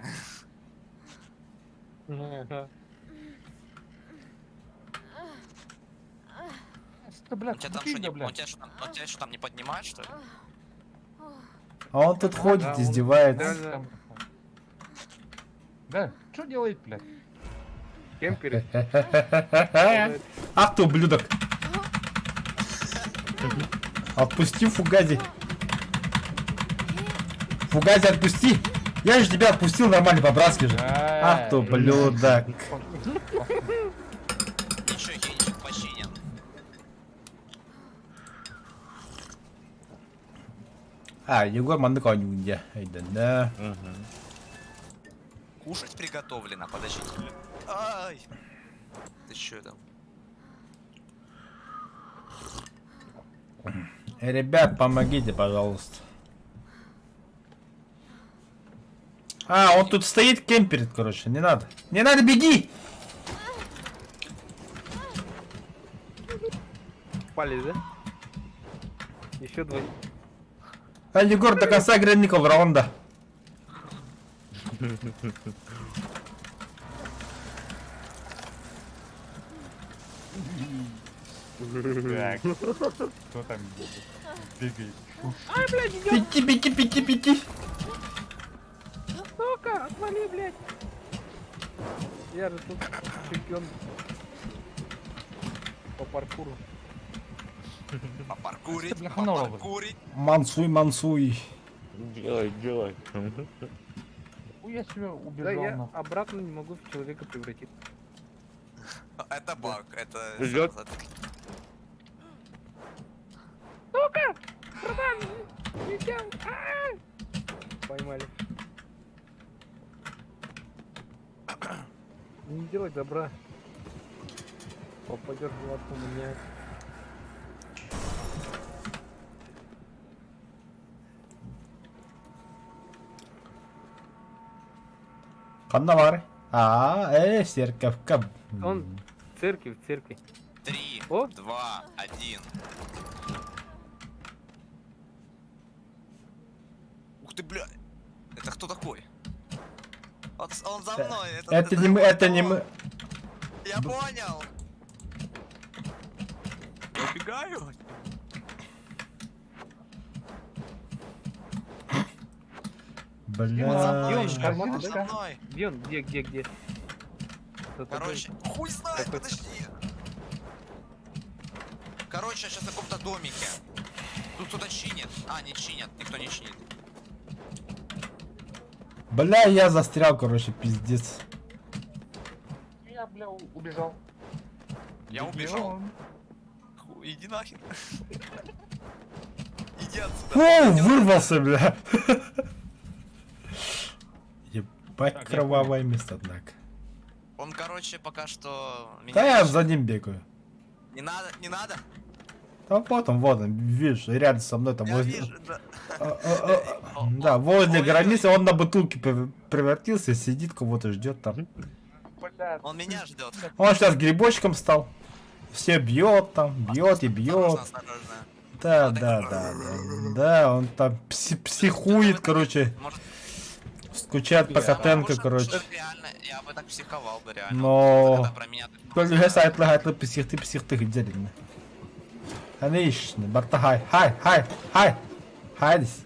Что, блядь, Он тебя там что, фига, он тебя что там не поднимает, что ли? А он тут ходит, Да, он издевается. реально Да, что делает, блядь? кемперит. Ах ты, ублюдок. Отпусти Фугази. Фугази, отпусти. Я же тебя отпустил нормально, по-братски же. Ах ты, ублюдок. Ничего, Генчик починен. А, Егор манdık oynuyor. Haydi ne? Кушать приготовлено, подождите. Ай! Ты чё там? Ребят, помогите, пожалуйста. А, он тут стоит, кемперит, короче, не надо. Не надо, беги! Пали, да? Еще два. А Егор до конца игры Никол раунда. Так, кто там бегает? Пики, пики, пики, пики. Сука, отвали, блядь. Я же тут чемпион по паркуру. Попаркурить, Что, бляха, нового? попаркурить. Мансуй, мансуй. Делай. Я себя Да, убежал я нахуй. обратно не могу в человека превратиться. Это баг, это... Ждёт. Сука! Братан! Летел! А-а-а! Поймали. Не делай добра. Попадешь в лапу меня. Kanna var. Aa, серковка. Он в церкви. 3, О! 2, 1. Ух ты, бля! Это кто такой? Он за мной. Это не мы, это не мы. Я понял. Я убегаю. Он за Бля. мной, он ещё, корзиночка. он за мной. Где он? Где? За тобой. Короче, хуй знает, Такой- подожди. Короче, я сейчас в каком-то домике. Тут кто-то чинит. А, не чинят, никто не чинит. Бля, я застрял, короче, пиздец. Я, бля, убежал. Я убежал. Иди нахер. Иди отсюда. О, вырвался, бля. Ебать, Так, я кровавое место, однако. Он, короче, пока что... меня Да я ищет. за ним бегаю. Не надо, не надо. Там вот он, видишь, рядом со мной там Я возле... вижу, да. Да, возле Ой, границы он на бутылке превратился, сидит, кого-то ждет там. Блядь. Он меня ждет. Он сейчас грибочком стал. Все бьет там, бьет и бьет. Осторожно, осторожно. Да, да, да, да. Да, он там психует, короче. Может, Скучает по Котенко, короче. может, реально, я бы так психовал бы реально. Но... Когда про меня так Böyle просто- hesayetli psihti gidelim. Ha ne iş şimdi? Batta hay. Хайдис.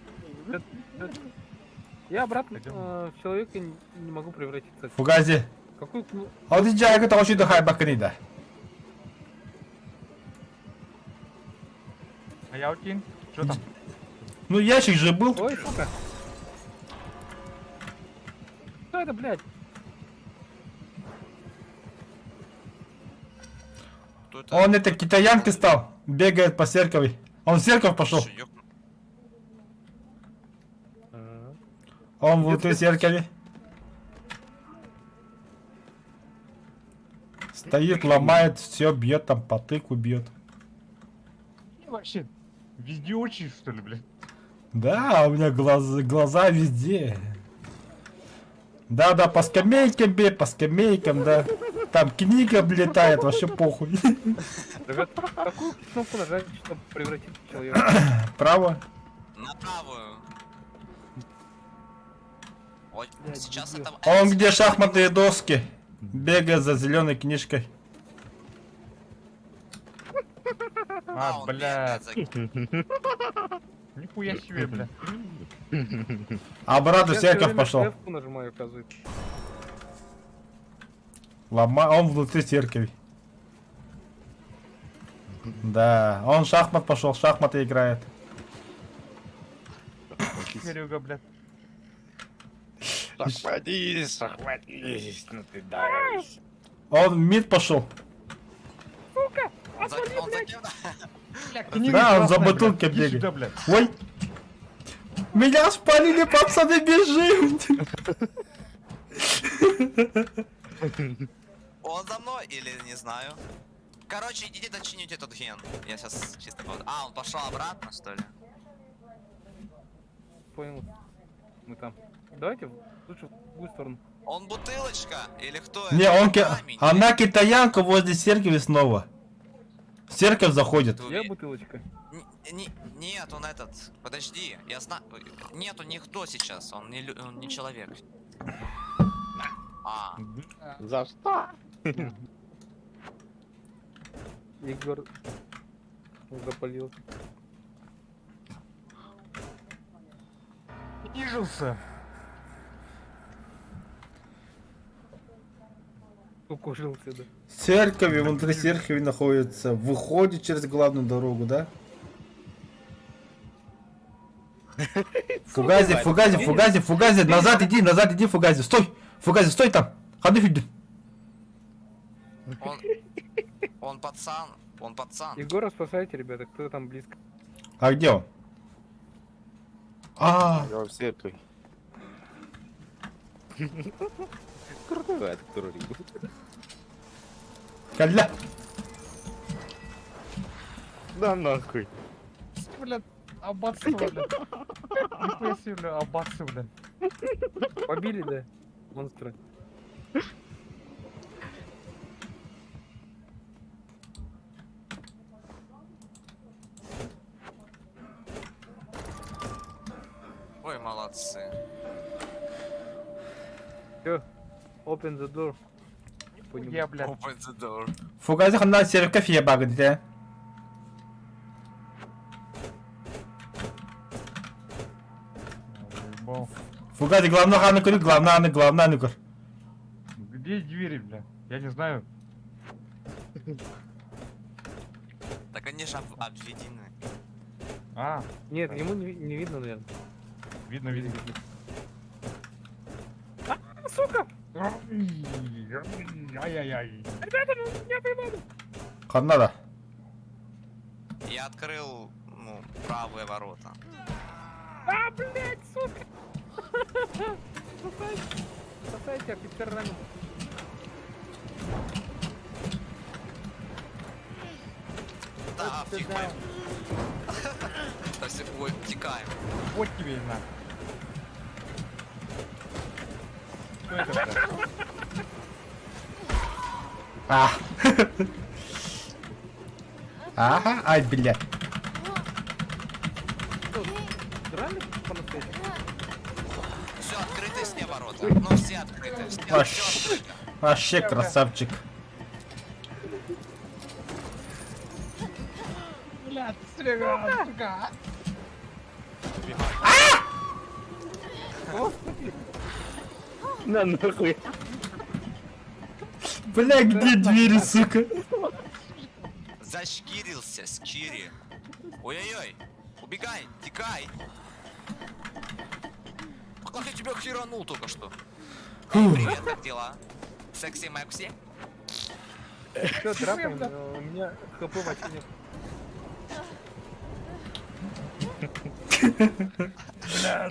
Я обратно в человека не могу превратиться. Фугази. Какой Hadi cayga taşı da hay bakın da. А я один? Что там? Ну ящик же был. Ой, сука. Что это, блядь? Кто это? Он это китаянкой стал. Бегает по церкви. Он в церковь пошел. Слушай, ёп- Он внутри церкви. Стоит, ломает, все бьет, там потыку бьет. Ты вообще везде учишь, что ли, блядь? Да, у меня глаза везде. Да, по скамейкам бей, по скамейкам, да. Там книга облетает, вообще похуй. Ребят, какую кнопку нажать, чтобы превратиться в человека? Право. На правую. Ой, сейчас это... Он где шахматные доски. Бегает за зеленой книжкой. А, он блядь. бегает за- Нихуя себе, блядь. Обратно в Я всё церковь время пошел. F-ку нажимаю, оказывается. Он внутри церкви. Да, он шахмат пошел, шахматы играет. Серега, блядь. Захватись, ну ты даешь. Он в мид пошел. Он за кем? Да, он за бутылкой Иди бегает. сюда, блядь. Ой! Меня спалили, пацаны, бежим! Он за мной или не знаю? Короче, идите дочинить этот ген. Я сейчас чисто... А, он пошел обратно, что ли? Понял. Мы там. Давайте лучше в другую сторону. Он бутылочка? Или кто Не, это? он... Камень? Она китаянка возле церкви снова. В церковь заходит. Ты Я уверен? бутылочка. Нет, он этот. Подожди, я знаю. Нету никто сейчас. Он он не человек. А, За что? Егор запалил. Снижился. Укушился, да. Церковь, внутри церкви находится. Выходит через главную дорогу, да? Фугази, назад иди, Фугази, стой там, ходи сюда. он пацан. Он пацан. Егора спасайте, ребята, кто там близко. А где он? А, Я в церкви. Крутой открой. каля. Да нахуй. Блядь, аббатство, блядь. Нихуя себе, блядь, аббатство, блядь. Побили, да? Монстра. Ой, молодцы. Все, open the door. Я, блядь. Open the door. Фугази хана церковь ебагает, да? Уебал. Фугази, главное хана курит, главное кур. Где двери, бля? Я не знаю. Так они же обведены. А, Нет, ему не видно, наверное. видно. Сука! Ай-яй-яй. Хана да. Я открыл, ну, правые ворота. А, блядь, сука! Спасайте, офицер ранен. Да, фиг пойму. То есть, ой, текаем. Вот тебе и на. Что это, блядь? А. Ага, ай, блядь. Драли по-настоящему? Все открыты все ворота. Ну все открыты. Все Вообще, открыто. вообще красавчик. Блядь, Серега, сука. На нахуй. Бля, где двери, сука? Зашкирился, скири. Ой-ой-ой. Убегай, текай. Как я тебя херанул только что. Эй, привет, как дела? Секси Мэкси? Все, драпаем, у меня хп вообще нет.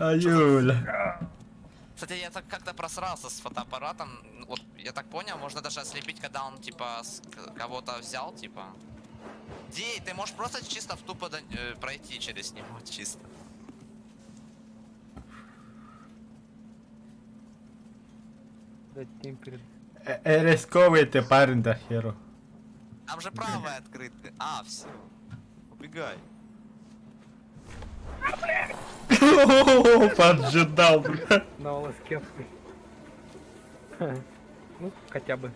Аюля. Кстати, я так как-то просрался с фотоаппаратом. Вот, я так понял, можно даже ослепить, когда он, типа, кого-то взял, типа. Дей, ты можешь просто чисто в тупо пройти через него, чисто. Дать тем перед... Рисковый ты парень, да, херу. Там же правая открыта. А, все. Убегай. Поджидал, бля. На волоске. Ну, хотя бы.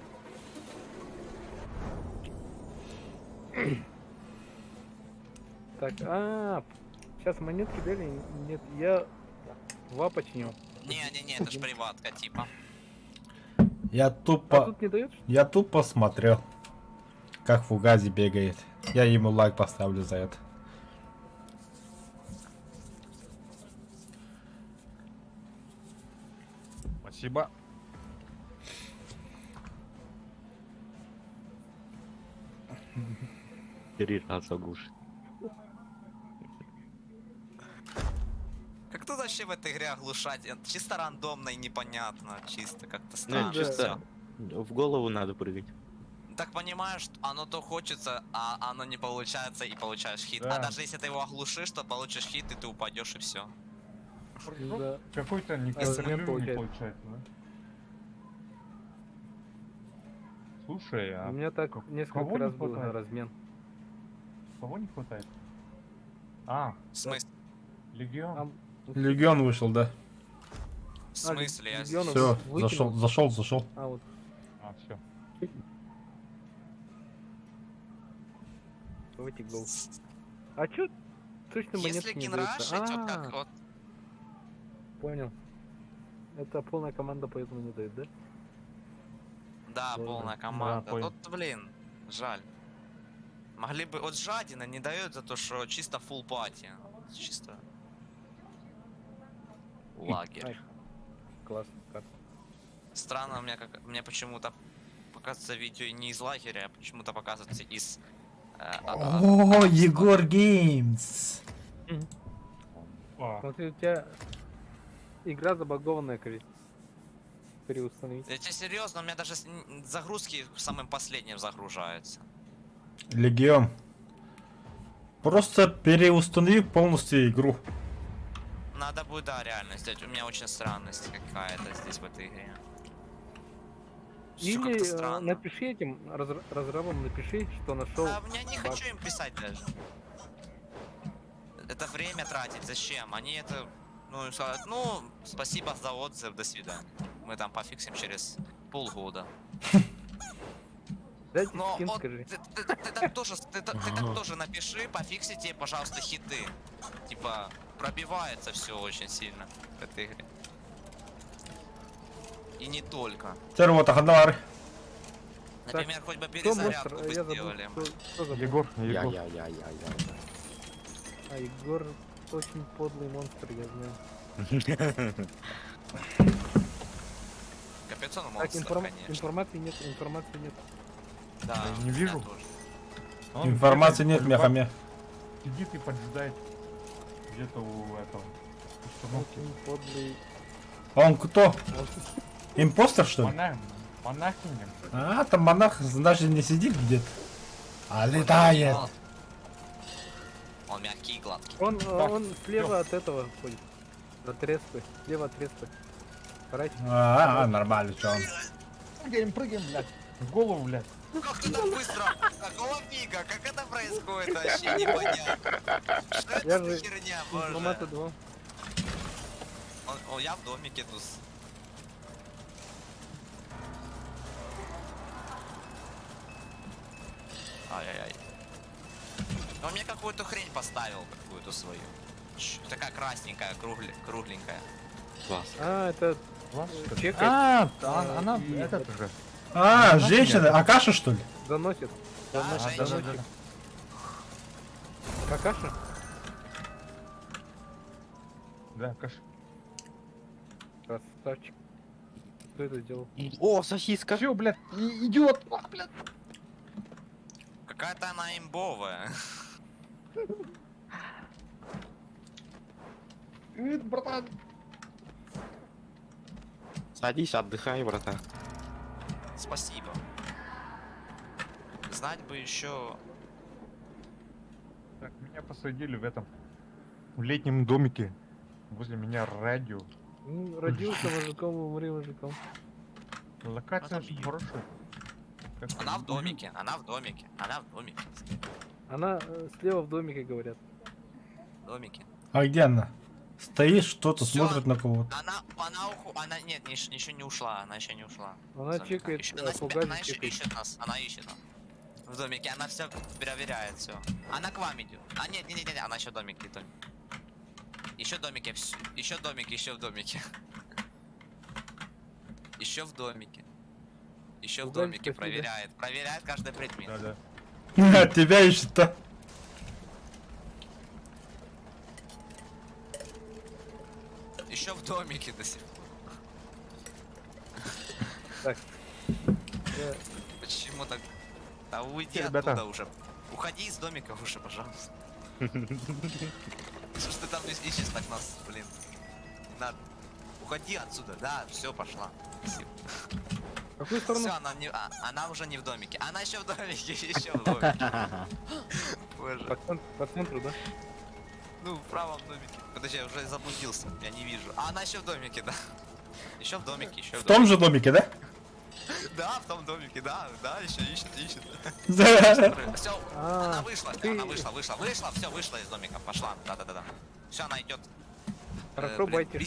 Так, сейчас монетки дали? Нет, я два починил. Не-не-не, это ж приватка, типа. Я А тупо, тут не дает? я тупо смотрел, как Фугази бегает. Я ему лайк поставлю за это. Спасибо. Три раза глушит. Как тут вообще в этой игре оглушать? Это чисто рандомно и непонятно. Чисто как-то Ну, странно. чисто всё. в голову надо прыгать. Так понимаешь, оно то хочется, а оно не получается и получаешь хит. Да. А даже если ты его оглушишь, то получишь хит и ты упадешь и все. Да. Какой-то размен неконтролируемый получается. получается, да? Слушай, У а меня так кого несколько не раз был хватает? размен. кого не хватает? А, В смысле? Легион. А, Легион вышел, да. В смысле? Я Легиона Все, выкинул. зашел. А вот. А, все. Давайте гол. А чё? Точно Если монетки не генраш даются? идет как вот. Понял. Это полная команда, поэтому не дает, да? Да, Ладно. полная команда. понял. Тут, блин, жаль. Могли бы. Вот жадина не дает за то, что чисто full пати. Чисто. Лагерь. Ай, класс. Как? Странно, у меня как. Мне почему-то показывается видео не из лагеря, а почему-то показывается из. О, Егор Геймс. А, Смотри, у тебя игра забагованная, Кри. Переустановить. Я тебе серьезно, у меня даже загрузки самым последним загружаются. Легион. Просто переустанови полностью игру. Надо будет, да, реально сделать. У меня очень странность какая-то здесь в этой игре. Всё Или как-то странно. напиши этим разрабам, напиши, что нашел. А я не хочу им писать даже. Это время тратить, зачем? Они это, ну, скажут, ну, спасибо за отзыв, до свидания. Мы там пофиксим через полгода. Дайте Но скин, вот скажи. ты так тоже, ты так тоже напиши, пофиксите, пожалуйста, хиты. Типа, пробивается все очень сильно в этой игре. И не только. Тервота Хандар. Например, хоть бы Кто перезарядку монстр? бы Я забыл, сделали. кто забыл? Егор, Я. Егор. А Егор очень подлый монстр, я знаю. Капец он Так, монстр, конечно. информации нет. Да, Я не у меня вижу. тоже. Он Информации нет, где-то мяхами. сидит и поджидает где-то у этого установки. Очень подлый Он кто? монстр. Импостер, что ли? Монахиня. А, там монах даже не сидит где-то. А летает. Он мягкий и гладкий. Он слева от этого ходит. От респы. Слева от респы. Карайте. Нормально, чё он. Прыгаем, блядь. В голову, блядь. Как ты так быстро? Какого фига? Как это происходит? Вообще непонятно. Что Я это за же херня, Информата боже? 2. Я в домике тут. Ай-яй-яй. Он мне какую-то хрень поставил, какую-то свою. Такая красненькая, кругленькая. Класс. Это Ласочка. чекает, Она, и этот же. Женщина, Акаша, что ли? заносит. Да, Заносит, женщина. заносит. Какаша? Да, каш. Красавчик. Кто это сделал? О, сосиска! Чё, блядь, идиот! Ах, блядь. Какая-то она имбовая. Братан. Садись, отдыхай, братан. Спасибо. Знать бы еще. Так, меня посадили в этом, в летнем домике. Возле меня радио. Родился мужиком, умри мужиком. Локация Потом хорошая. Как Она в бы, домике, она в домике, она в домике. Она слева в домике, говорят. В домике. А где она? Стоит, что-то Всё. смотрит на кого-то. Она, нет, еще не ушла, она еще не ушла. Она Домика. чекает, Ещё- а она, себя- пугает она еще чекает. ищет нас, она ищет нас. В домике, она все проверяет, все. Она к вам идет. А нет, она еще в домике, Еще в домике, еще в домике, еще в домике. Еще в домике. Еще в Пугать домике спасибо. проверяет каждый предмет. Да-да. Тебя ищет-то. Еще в домике до сих пор. Так. Я- Почему так? Да уйди Ребята. оттуда уже. Уходи из домика уже, пожалуйста. Что ж ты там ищешь так нас, блин? Не надо. Уходи отсюда, да, все, пошла. Спасибо. В какую сторону? Все, она уже не в домике. Она еще в домике, еще в домике. Боже. По центру, да? Ну, в правом домике. Подожди, я уже заблудился, я не вижу. А она еще в домике, да. Еще в домике, еще В в том домике. же домике, да? Да, в том домике, да, еще ищет. Все, А, она вышла, ты- вышла, все, вышла из домика, пошла, да. Все, она идет. Хорошо, байтер.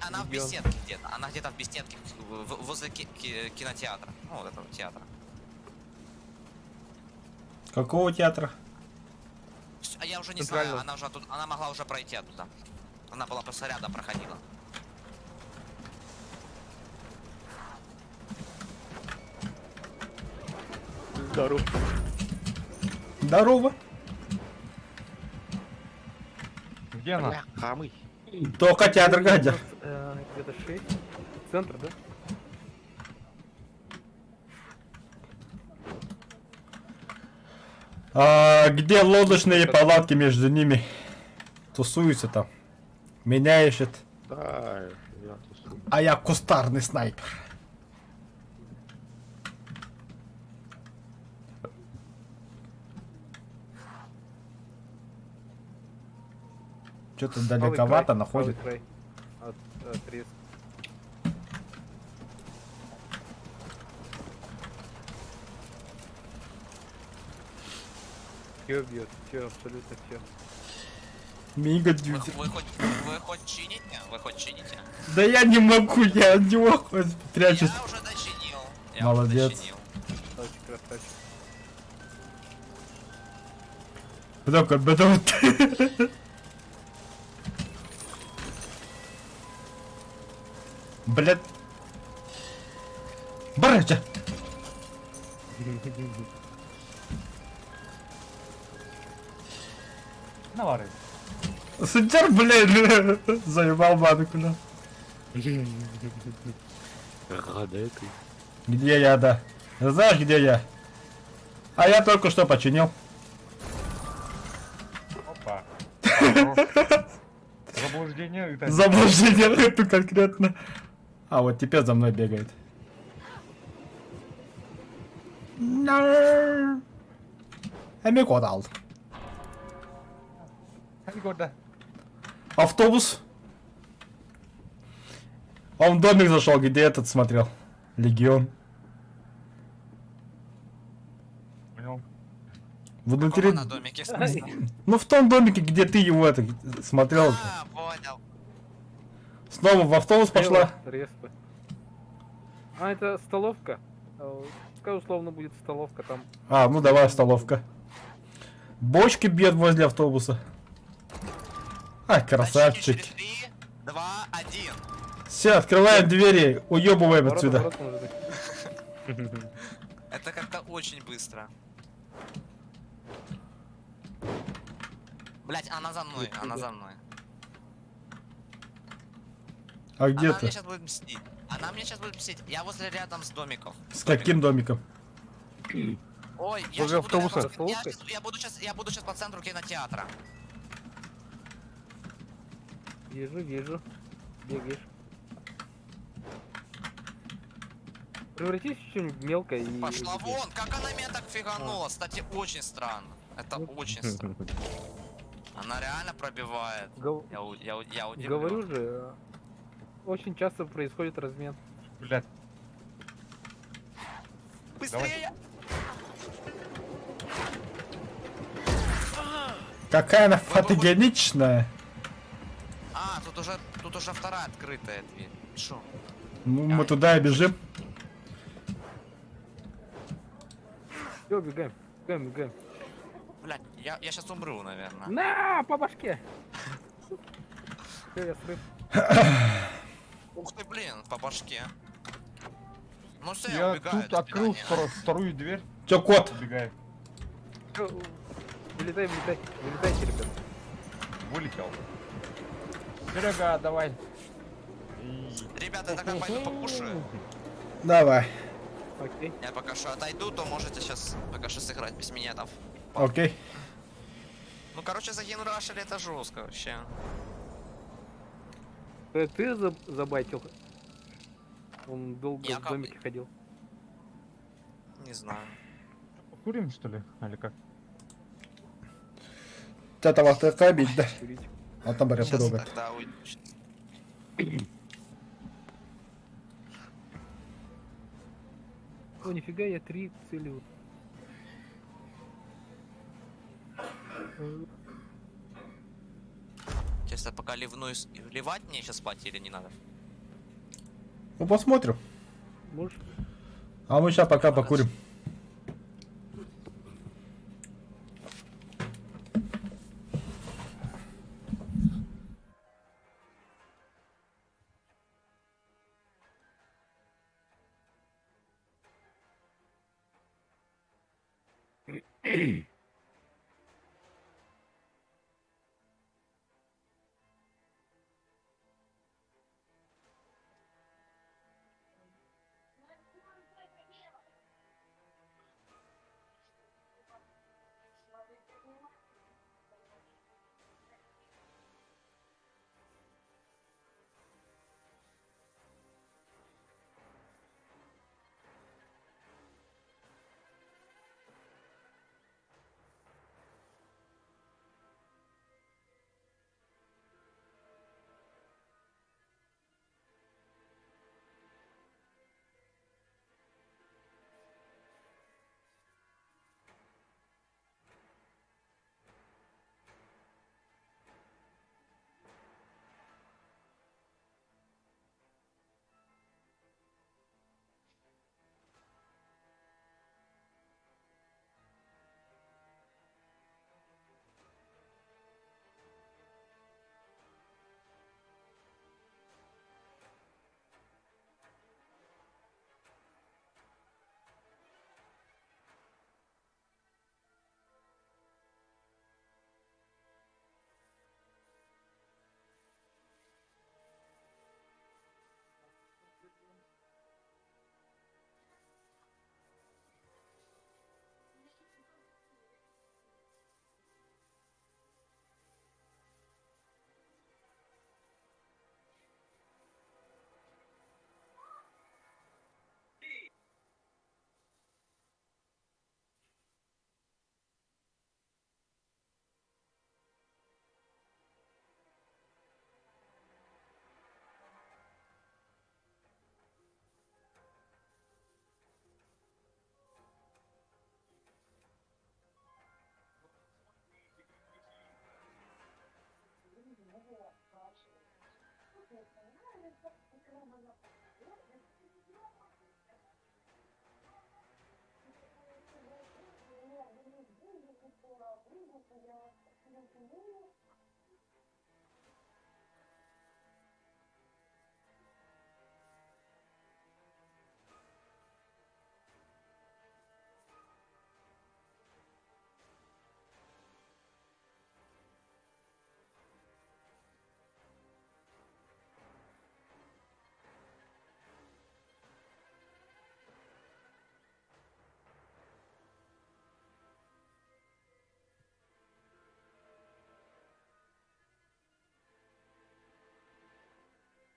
Она в Регион. беседке где-то, она где-то в беседке, возле кинотеатра, ну, вот этого театра. Какого театра? А я уже не Центрального. знаю, она могла уже пройти оттуда. Она была просто рядом, проходила. Здорово. Здорово. Где она? Бля, хамый. Только театр гадя. Где-то 6. Центр, да? А где лодочные палатки между ними? Тусуются там. Меня ищет. Да, я тусую. А я кустарный снайпер. Что-то далековато находит. Правый край. От рез. Все бьет, все, абсолютно все. Мига Вы, дьютер. вы хоть чините? Вы хоть чините? Да я не могу, я от него хоть прячусь. Я уже дочинил. Я Молодец. Уже дочинил. Красавчик. Бдок. Блять. Барача. Навары. Сучар, блядь, заебал банку, бля. Гадай ты. Где я, да? Знаешь, где я? А я только что починил. Опа. Заблуждение. это- Заблуждение это конкретно. А вот теперь за мной бегает. Амикодал. Года. Автобус. Он в домик зашел, где этот смотрел. Легион. Понял. Внутри... На домике, в смысле? Ну в том домике, где ты его это смотрел. А, понял. Снова в автобус пошла. Респы. А, это столовка? Пускай условно будет столовка там. А, ну давай столовка. Бочки бьет возле автобуса. Ай, красавчик. Начните через 3, 2, 1. Все, открываем двери, уебываем Ворот, отсюда. ворот, может быть. Это как-то очень быстро. Блять, она за мной, она за мной. А где Она ты? мне сейчас будет мстить. Она мне сейчас будет мстить. Я возле рядом с домиком. С каким домиком? Ой, я Возле щас буду автобуса. рядом с- я буду сейчас по центру кинотеатра. Вижу, вижу. Бегаешь. Превратись в что-нибудь мелкое и... Пошла убегай. вон, как она меня так фиганула. Кстати, очень странно. Это очень странно. Она реально пробивает. Гов- Я удивлен. Говорю же, очень часто происходит размен. Блядь. Быстрее! Какая она фотогеничная. А, тут уже вторая открытая дверь. Шо? Ну, мы туда и бежим. Все, убегаем. Убегаем, убегаем. Блять, я сейчас умру, наверное. На, по башке! Все, я срыв. Ух ты, блин, по башке. Ну все, Я убегаю. тут до открыл свидания. вторую дверь. Чё, кот? Убегаю. Всё, вылетай, вылетай. Вылетайте, ребят. Вылетел. Серега, давай. И... Ребята, я тогда пойду покушаю. Давай. Окей. Я пока что отойду, то можете сейчас пока что сыграть без меня там. Окей. Ну, короче, загенрашили это жестко вообще. Ты забайтил? Он долго Я в как- домике ходил. Не знаю. Курим, что ли? Или как? Этого такая бить, да? Курить. А там баря Сейчас подруга. тогда уйду. О, нифига, я 3 цели. Честно, пока ливнусь. Ливать мне сейчас спать или не надо? Ну посмотрим. Можешь? А мы сейчас пока покурим.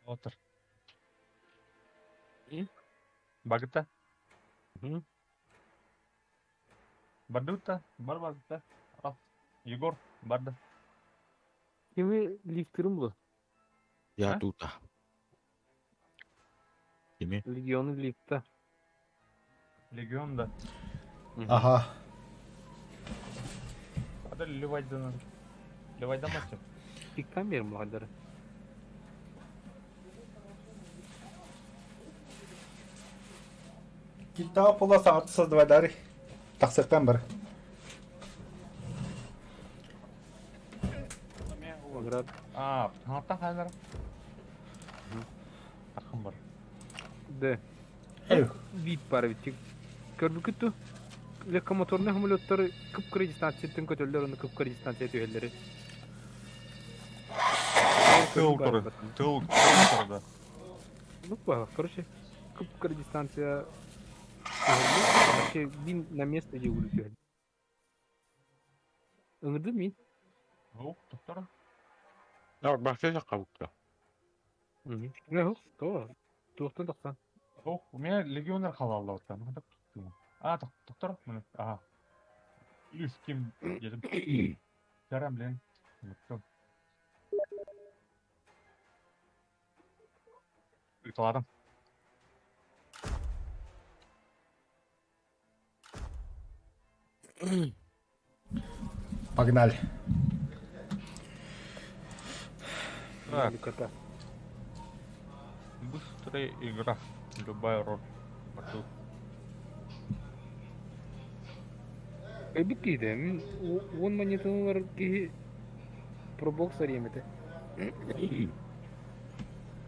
Отыр. И? Багыта? Мгм. Бардыта? Бар багыта? Ал. Егор, барды. Kimi liftirim bu. Я А? тут. Кеме? Легионы лифта. Легионда. Аха. Hadi Levi'den. Levi'den maçı. Tikten beri muhalleri. Kita pula saat sesuai dari tak September. Agrad. Hafta hazır. Takım var. De. Ew. Vip para bitik. Gördük ki tu. Lokomotorun hamulotları kıpkırı distansiyetten kötüler onu kıpkırı distansiye tühelleri. Тыл туры. Тыл турда. Ну, короче, кыпкыры дистанция. Вообще, бин на место где улетели. Ыңырды мин. Оу, доктор. Ya bahçe kavukta. Ne o? Doğru. Doğru da. Оу, у меня легионер халалды оттан. Хадап туттум. Доктор. Мына. Ага. Плюс ким дедим. Жарам билен. Уnuttум. Ұйқыладым. Погнали. Так, Кота. быстрая игра. Любая роль. Пошел. Bitti de. Min 10 manyetim var ki Pro Boxer yemedi.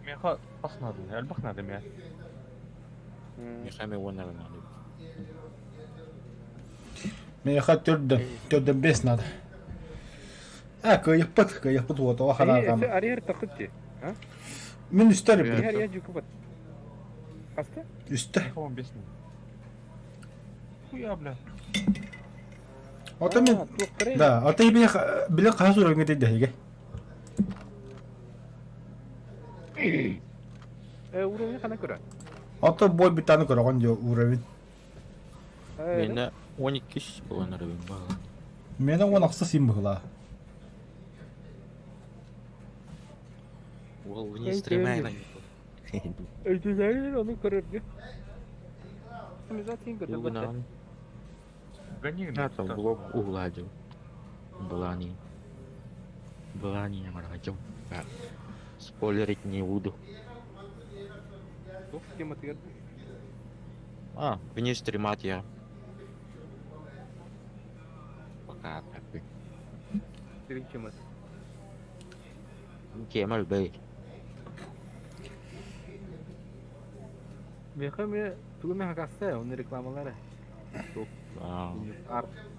Меха паснады. Әлбақ надым я. Мехами вона надо. Мен яха төрдөн 5 надо. Кыйыппыт вот о халаргам. Арьер такытты. А? Мен үстөр Her бир. yer cukubut. Hasta? Үстө. Меха он бесін. Хуя, бля. Ата мен да, ата биле кайсы өрөнгө дейди хеге. Уровень kana göre. Ата бой битаны көргөн жо уровень. Менде 12 киш болған рыбин бала. Менен он аксы сим була. Ол вниз стремайна. Öldüler onu görürdü. Şimdi zaten gördüm. Югнан. Гони, Я там блок угладил. Блани. Блани моргачем. Спойлерить не буду. Çok тематик. Вниз стремать я. Пока так. Direkt temat. Кемаль бей. Mekame tuğum ya kasta onun reklamaları. Çok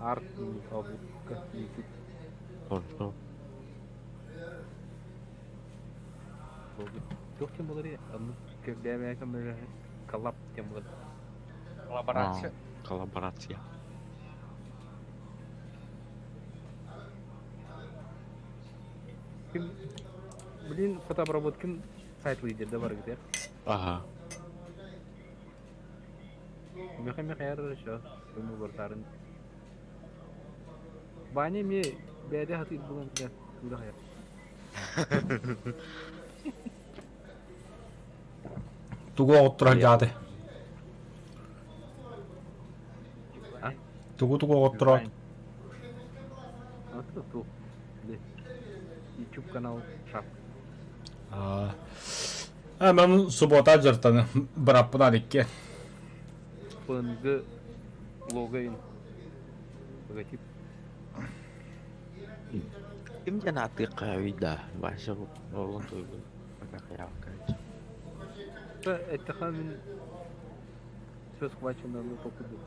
art kabuk YouTube. Что? Çok temaları ya. Onu köklemeye kamera kalap temaları. Коллаборация. Коллаборация. Kim bilin fotoobработкин сайт лидерде бар где. Ага. Mekame kayar şu. Ömür kurtarın. Bani mi bede hatır bulan ya. Udah ya. Тугу оттура жаады. А? Тугу оттура. Atı tu. YouTube канал Шап. Мен суббота жыртаны бараппынан икке. PNG логин. Логотип. Kimจะนาติกาวิดาบาชาโอ้ตัวกูมันก็ยาวกัน Это хамин. Все схвачено на попаду.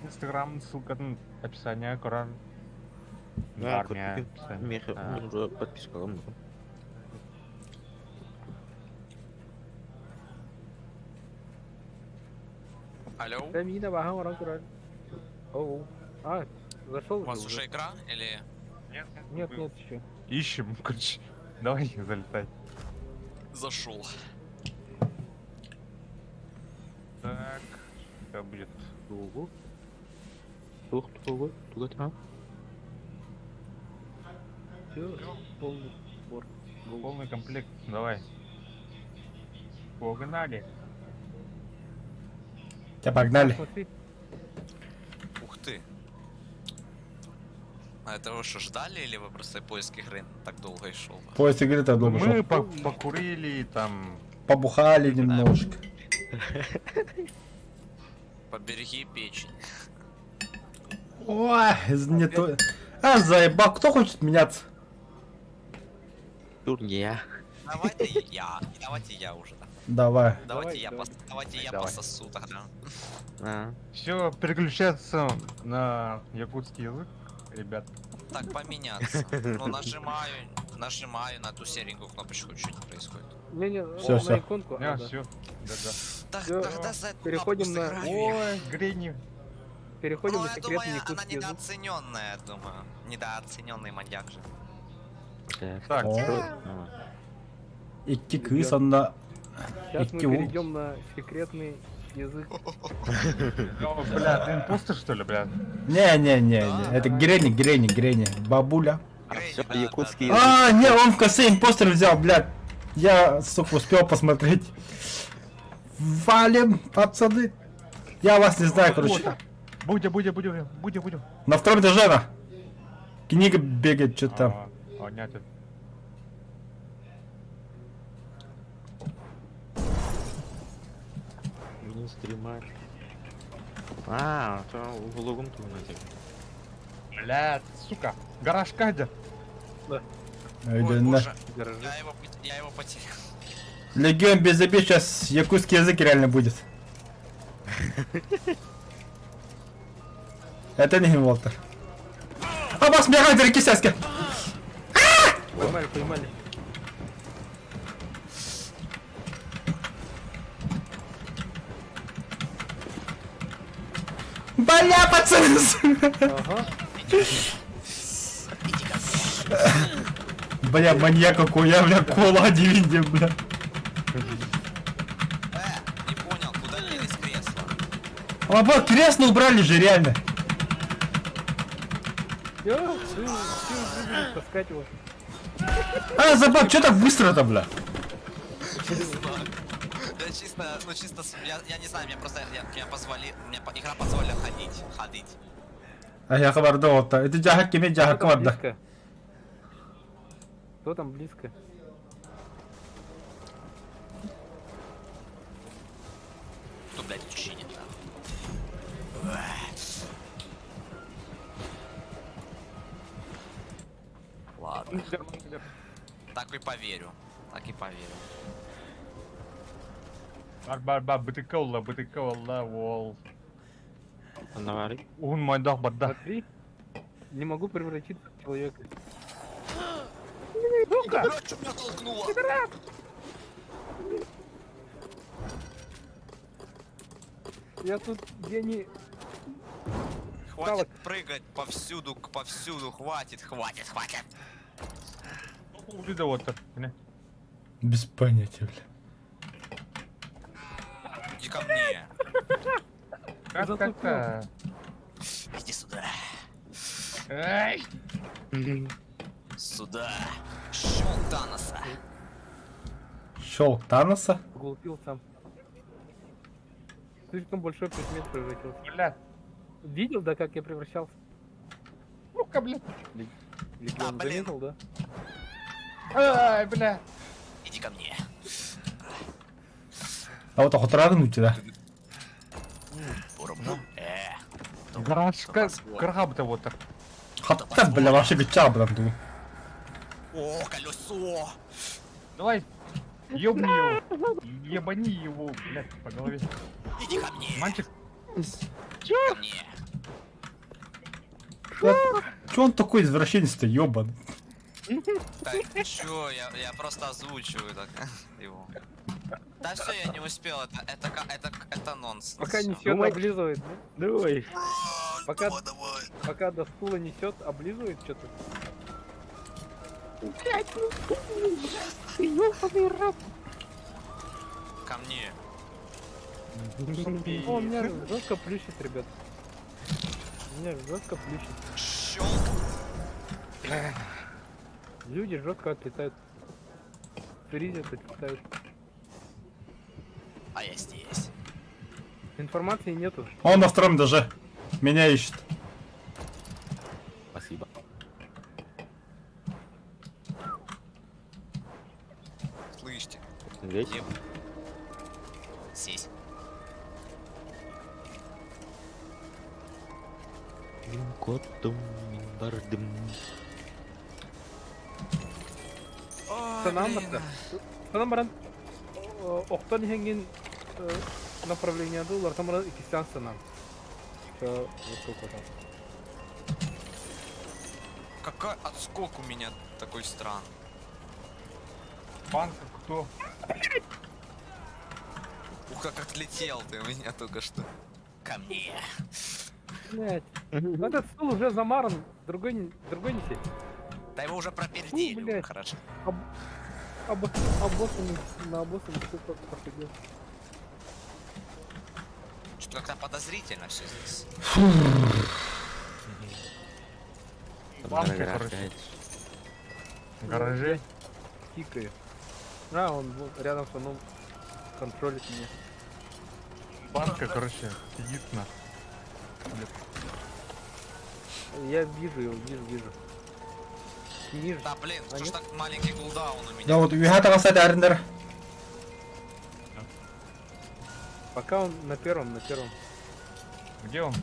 Инстаграм, ссылка на описание, Коран. Да, Армия. Меха, уже подписка. Алло? Да, мина, ага, уран, уран. Оу. Зашел У вас уже игра или... Нет, еще. Ищем, короче. Давай, залетай. Зашел. Так, что будет? Тугу там. Все, полный сбор. Полный комплект, давай. Погнали. Тебя погнали. Смотри, Ух ты. А это вы что, ждали или вы просто поиск игры так долго и шел? Поезд игры-то долго Мы шел. покурили там. Побухали немножко. Побереги печень. Ой, не то. Заебал, кто хочет меняться? Турния. Давайте я уже. Давай. Давайте я Давай. пососу тогда. Все переключаться на якутский язык, ребят. Так, поменяться. Ну, нажимаю на ту серенькую кнопочку, что не происходит. не-не, Всё, на всё. иконку. Да, Да. все. Да-да. Так, Всё, тогда за эту переходим кнопку на- сыграю. Ой, Грени. Переходим Ну, на я секретный думаю, она якутский язык. недооцененная, я думаю. Недооцененный маньяк же. Так, О. Икки кыз анда. Сейчас мы Икки у. перейдем на секретный язык. бля, ты импостер что ли, бля? Не, это Грени, бабуля. Все, Да, якутский да, язык. Не, он в косе импостер взял, блядь. Я, сука, успел посмотреть. Валим, пацаны. Я вас не знаю, короче. Будя. На втором этаже она. Книга бегает, что-то там. Понятно. Не стримать. То в логом тут надо. Бля, сука. Гараж Кадя. Ой, Ой, боже, Гаражи. я его потерял. Легион без обид, сейчас якутский язык реально будет. Это не Волтер. Вас бегает реки Сяски. Поймали. Бля, пацаны! Ага. Бля, маньяк какой, я, бля, кола не видел, бля. Не понял, куда делись кресла? Лоба, кресло убрали же, реально. Все, таскать его. Забак, что так быстро-то, бля? Я чисто, я не знаю, игра позволила ходить. Я хабардо-то. Это джахак кеме джахак Кто там варда. близко? Кто там близко? Кто, блядь, чинит, да? Ладно, так и поверю. Бар, бытыкалла, вол. Навари. Он майдах бадда. Смотри. Не могу превратиться в человека. Блядь, что меня толкнуло? Я тут гений. Хватит прыгать повсюду, хватит. Увидел вот так, бля. Без понятия, бля. Иди ко мне. Как-то. Иди сюда. Эй! Сюда. Щел Таноса. Шел Таноса. Глупил сам. Слишком большой предмет превратился. Бля. Видел, да, как я превращался? Ну-ка, блядь. Легион блин. заметил, да? Ай, бля. Иди ко мне. А вот охотырагын у тебя. Урубну. Гаражка, граб-то вот так. Хатта, бля, вообще гыча, блин. О, колесо! Давай, ёбни его. Ебани его, блядь, по голове. Иди ко мне! Мальчик, Ко мне! Чё он такой извращенец-то, ёбан? Так, чё, я просто озвучиваю так его. Да все, я не успел, это нонсенс. Пока всё. несет, облизывает, да? Давай. Пока- Давай. Пока до стула несет, облизывает что-то. Ко мне. О, меня жестко плющит, ребят. Меня жестко плющит. Щелк. Люди жестко отлетают. Фризят, отлетают. А я здесь. Информации нету. Он на втором этаже. Меня ищет. Спасибо. Слышите? Ведь Еб. Сесть. котом минбардым. Санамбарда. Санамбаран Охтан хенген направление доллар, там раз Кистан санам. Всё, вот сколько там. Какой отскок у меня такой странный. банк, кто? Ух, как отлетел ты у меня только что. Ко мне. Блять. Этот стул уже замаран, другой не сеть. Да его уже пропердели, блядь. хорошо. А боссом на боссом все проходил. Что-то как-то подозрительно все здесь. Банки, Гараж, короче. блядь. Гаражи. Тикает. А, он вот рядом со мной контролит меня. Банка, короче, сидит на. Я вижу его, вижу. Ниже. Да блин, А что ж нет? так маленький кулдаун у меня? Да вот, вихата касать арендер. Пока он на первом. Где он?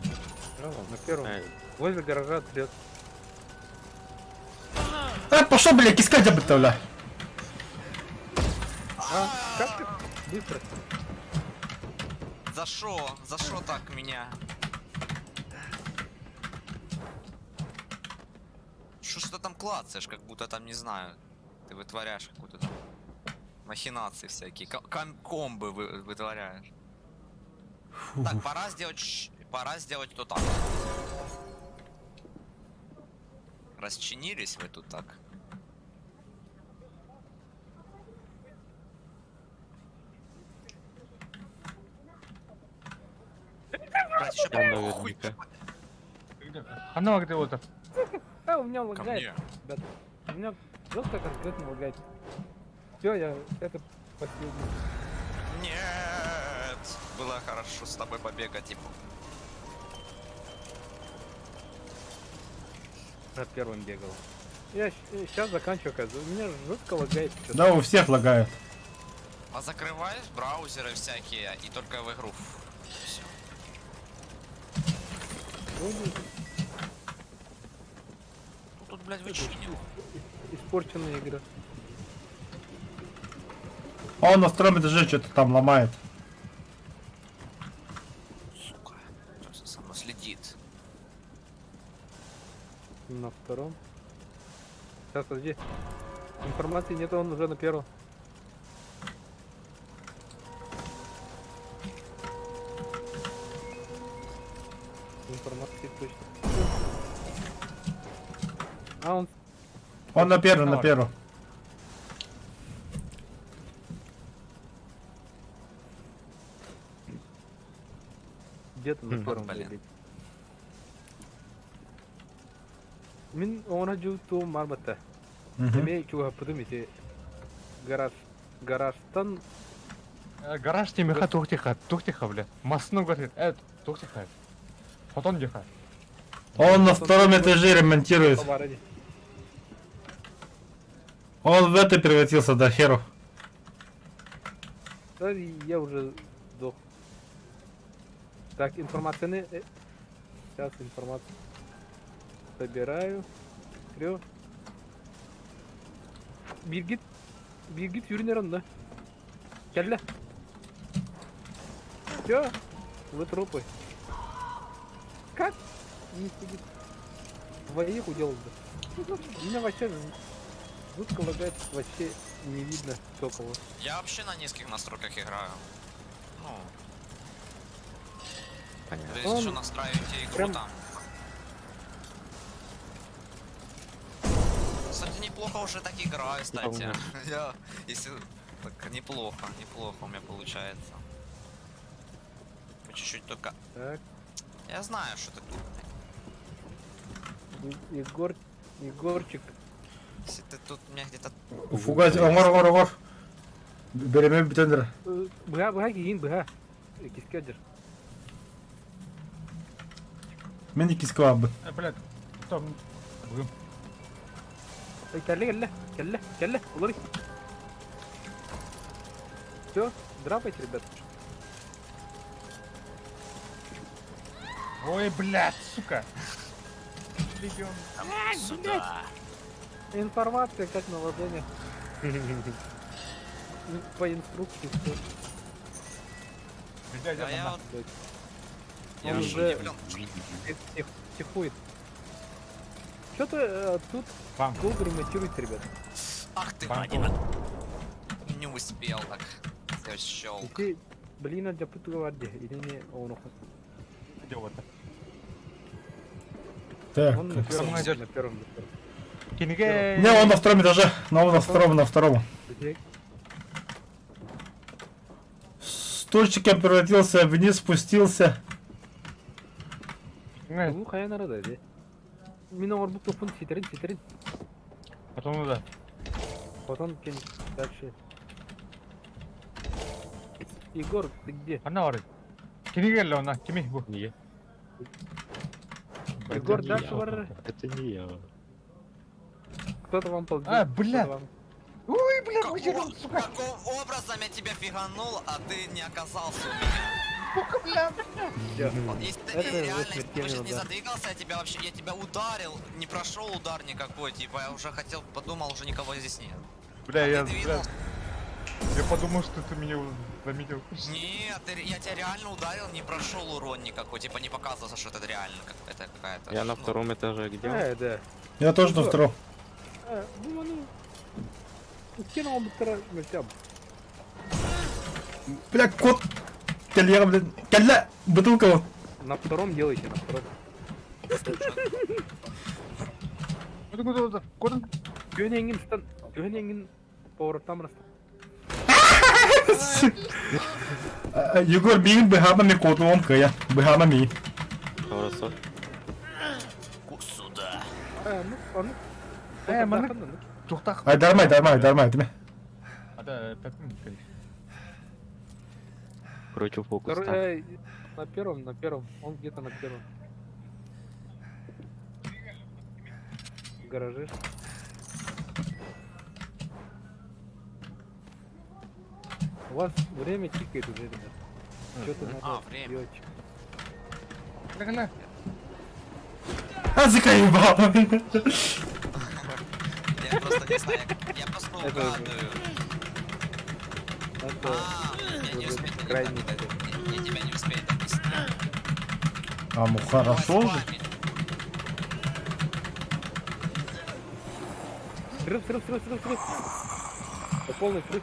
На первом. Ай, Возле гаража отрез. Пошел, блядь, искать об этом, бля. А, как ты? Быстро. За шо так меня? Что там клацаешь, как будто там, не знаю, ты вытворяешь какую-то там махинации всякие, комбы вытворяешь. Так, пора сделать то так. Расчинились вы тут так. Блядь, ещё там прям хуй наверняка. Она где вот так? А, у меня ко лагает. мне. Ребята. У меня жестко конкретно лагает. Все, я это последний. Нет! Было хорошо с тобой побегать, типа. На первом бегал. Я сейчас заканчиваю, оказывается. У меня жестко лагает. что-то. Да, у всех лагает. Позакрываешь браузеры всякие и только в игру. Все. Тут, блядь, вычинил. Испорченная игра. А он на втором этаже что-то там ломает. Сука. Кто за мной следит? На втором. Сейчас, подожди. Информации нет, он уже на первом. Информации точно. А, он Он на первом. где-то на первом. блин. блядь. Мен ona juttu marmata. Деме чуга подумайте. Гаражтан Гараж темеха тухтиха, бля. Масну говорит, тухтиха. Фотон где-то. Он на втором этаже ремонтирует. Товари. Он в это превратился до херу. Да, я уже сдох. Так, информация не... Сейчас информацию собираю. Крё. Биргит. Биргит Юрий да. Келля. Всё. Вы трупы. Как? Не сидит. Двоих уделал бы. Меня вообще жутко лагает, вообще не видно кто кого. Я вообще на низких настройках играю. Ну, Понятно. то есть Он что настраиваете игру прям- там. Кстати, неплохо уже так играю, кстати. Я, если так неплохо, неплохо у меня получается. Мы чуть-чуть только. Так, Я знаю, что ты тут. Егорчик. Если ты тут меня где-то. Фугас, ongor. Береме битендер. Быга кейін, быга. Киске одер. Мен икиске абы. Блядь, там... Блин. Келле, улари. Все, драпайте, ребят. Ой, блядь, сука. Легион. Сюда. Информация как на ладони. По инструкции всё. Дядя, А я вот. Он Я уже удивлен. психует. Что-то тут Пам. долго ремонтируется, ребят. Ах ты, Банку. Вадим. Не успел так. Все щелк. Если, блин, для путгварди или не он уходит. Где вот так? Так. Он на первом, идёт. на первом. Кинге. Не, он на втором этаже. Но он на втором. Где? Стульчиком превратился, вниз спустился. Ну, хая народа, да. Мина орбут топун ситерин. Потом туда. Потом кем дальше. Егор, ты где? Она орит. Кинге ли она? Кими бу. Не я. Егор, Это не дальше я. вар. Это не я. Кто-то вам ползет. А, бля. кто-то вам- Ой, блядь, Каким образом я тебя фиганул, а ты не оказался у меня? Всё. Вот если ты Это реально, вот если бы сейчас не смертельно, да. задвигался, я тебя ударил, не прошел удар никакой, типа я уже хотел, подумал, уже никого здесь нет. Бля, А я, ты двинулся? я подумал, что ты меня заметил. Нет, я тебя реально ударил, не прошел урон никакой, типа не показывался, что это реально, как это какая-то. Я на ну, втором этаже, где он? Да. Я тоже на втором. Ну, кинул бы второй мультяп. Бля, кот. Калья, блин. Калья, бутылка вот. На втором делайте, на втором. Куда? Гönengin повороттан рас. Егор, бігін бігама мі котуом кая. Бігама мі. Хорошо. Сюда. Ну. Маны. Ну. Тухтах. Ай, дармай, деме. Это конечно. Короче, фокус там. На первом. Он где-то на первом. Гаражи. У вас время тикает уже, ребят. Что-то надо время. делать. Гля. А, закаїбав. Я просто не знаю, я просто Это угадываю. Это Я не уже успею, крайний я тебя не успею допустить. А, ну хорошо же. Срыв. По полный срыв.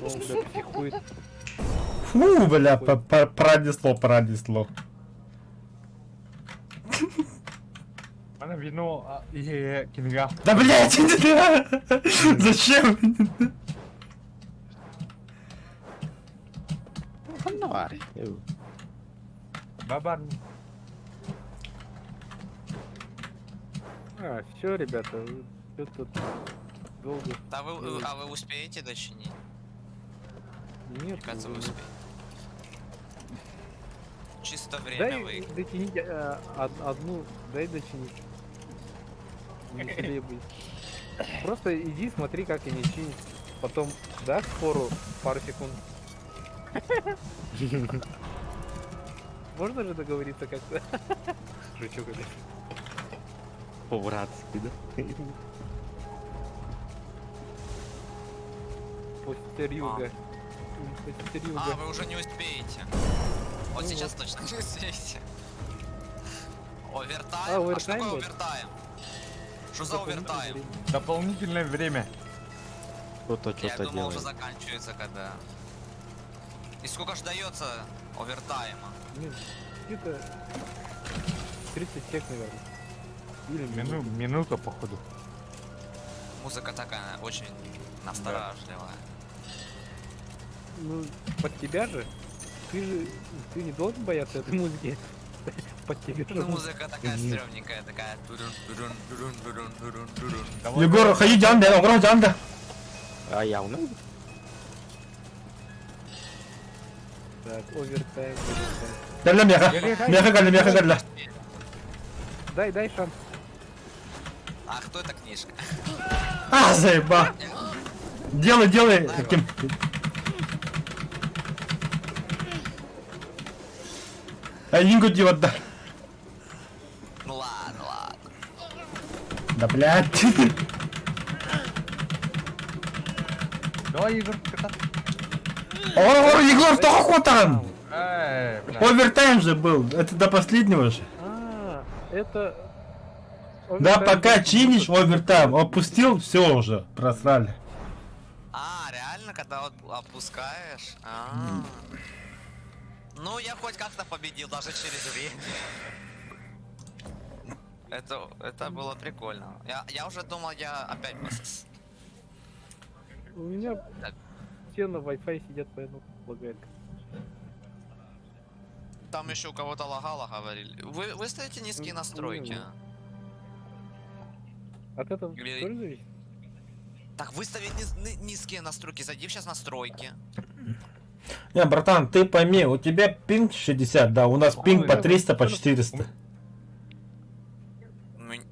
Он, бля, психует. Фу, бля, пронесло. Она вино и кинга. Да, блядь, зачем? Давай. Бабан. Все, ребята, что тут долго? А вы успеете дочинить? Нет, Кажется, вы успеете. чисто время Дай выиграть. дотянить одну, дай дочинить. Веселее будет. Просто иди, смотри, как они чинят. Потом дашь фору пару секунд. Можно же договориться как-то? Шучу, конечно. По-братски, да? Постерюга. А, Постерюга. вы уже не успеете. Вот Ну сейчас точно не успеете. Овертайм? А, А что овертайм такое будет? овертайм? Что за овертайм? Дополнительное время. Кто-то Я что-то думал, уже делает. заканчивается когда. И сколько ж дается овертайма? Блин, где-то 30 сек, наверное. Или Минута, походу. Музыка такая очень настораживая. Ну, под тебя же. Ты не должен бояться этой музыки. Под тебя же. Ну, музыка такая стрёмненькая, такая. Турун, турун, турун, турун, турун, турун. Егор, ходи, жанды, огром жанды. А я у нас? Так, овертайм, овертайм. Гәрлә, меха гәрлә. Дай шанс. А кто эта книжка? А, заеба. Делай, Ким. Ингу диод, да. Ну ладно, ладно. Да, блядь. Давай, Егор, кататься. Егор, что там? Бля. Овертайм же был. Это до последнего же. А, это... Да, овертайм пока был. чинишь овертайм, опустил, все уже, просрали. А, реально, когда вот опускаешь? А. Ну, я хоть как-то победил, даже через время. Это было прикольно. Я уже думал, я опять... У меня Так. все на Wi-Fi сидят, поэтому лагает. Там еще у кого-то лагало, говорили. Вы выставите низкие настройки. От этого Или- тоже зависит? Так, выставить низкие настройки. Зайди сейчас в настройки. Не, братан, ты пойми, у тебя пинг 60, да, у нас пинг по 300, по 400.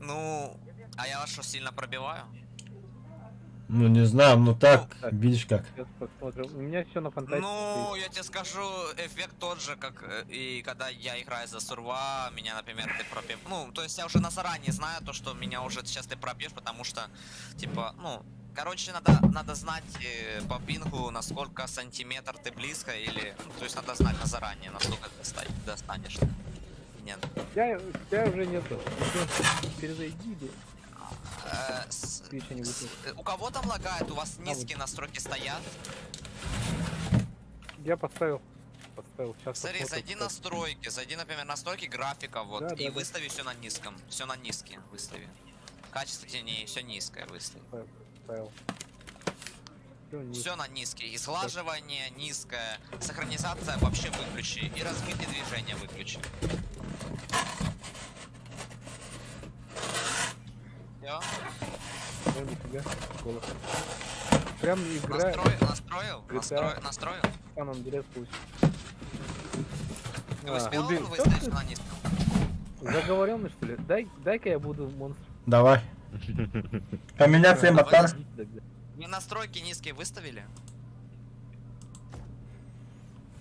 Ну, а я вас что, сильно пробиваю? Ну, не знаю, ну так, так. видишь как. Сейчас посмотрим. У меня все на фантастике. Ну, я тебе скажу, эффект тот же, как и когда я играю за сурва, меня, например, ты пробьешь. Ну, то есть я уже на заранее знаю то, что меня уже сейчас ты пробьешь, потому что, типа, ну, короче, надо знать по пингу, насколько сантиметр ты близко, или, ну, то есть надо знать на заранее, насколько ты достанешь. Нет. Тебя уже нету. Перезайди, или ты еще не выпил. У кого там лагает? У вас низкие настройки стоят? Я поставил. Сейчас Смотри, зайди настройки, зайди, например, настройки графика, вот, Да, и да, да. выстави все на низком, все на низкие выстави. Качество теней, все низкое выстави. Поставил. Все на низкий. Изглаживание низкое, синхронизация вообще выключи, и размытие движения выключи. Всё? Прям игра Настроил? Сан Андреас получил. Ты успел Убей. выставить всё на низком? Заговоренный, что ли? Дай-ка я буду монстром. Давай. Комбинация мотор. Не настройки низкие выставили?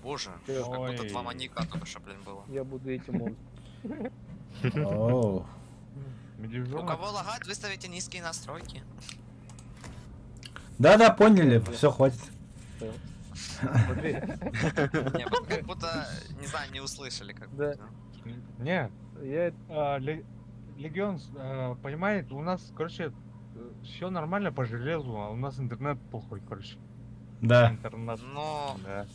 Боже, Ой. как будто два маньяка только что, блин, было. Я буду этим монстром. Оу. У Медвежонок. кого лагает, выставите низкие настройки. Да, поняли, все, хватит. Смотри. Не, вот как будто, не знаю, не услышали как Да. будто. Не, Я Легион понимает, у нас, короче, все нормально по железу, а у нас интернет плохой, короче. Да. Интернет. Но... Да.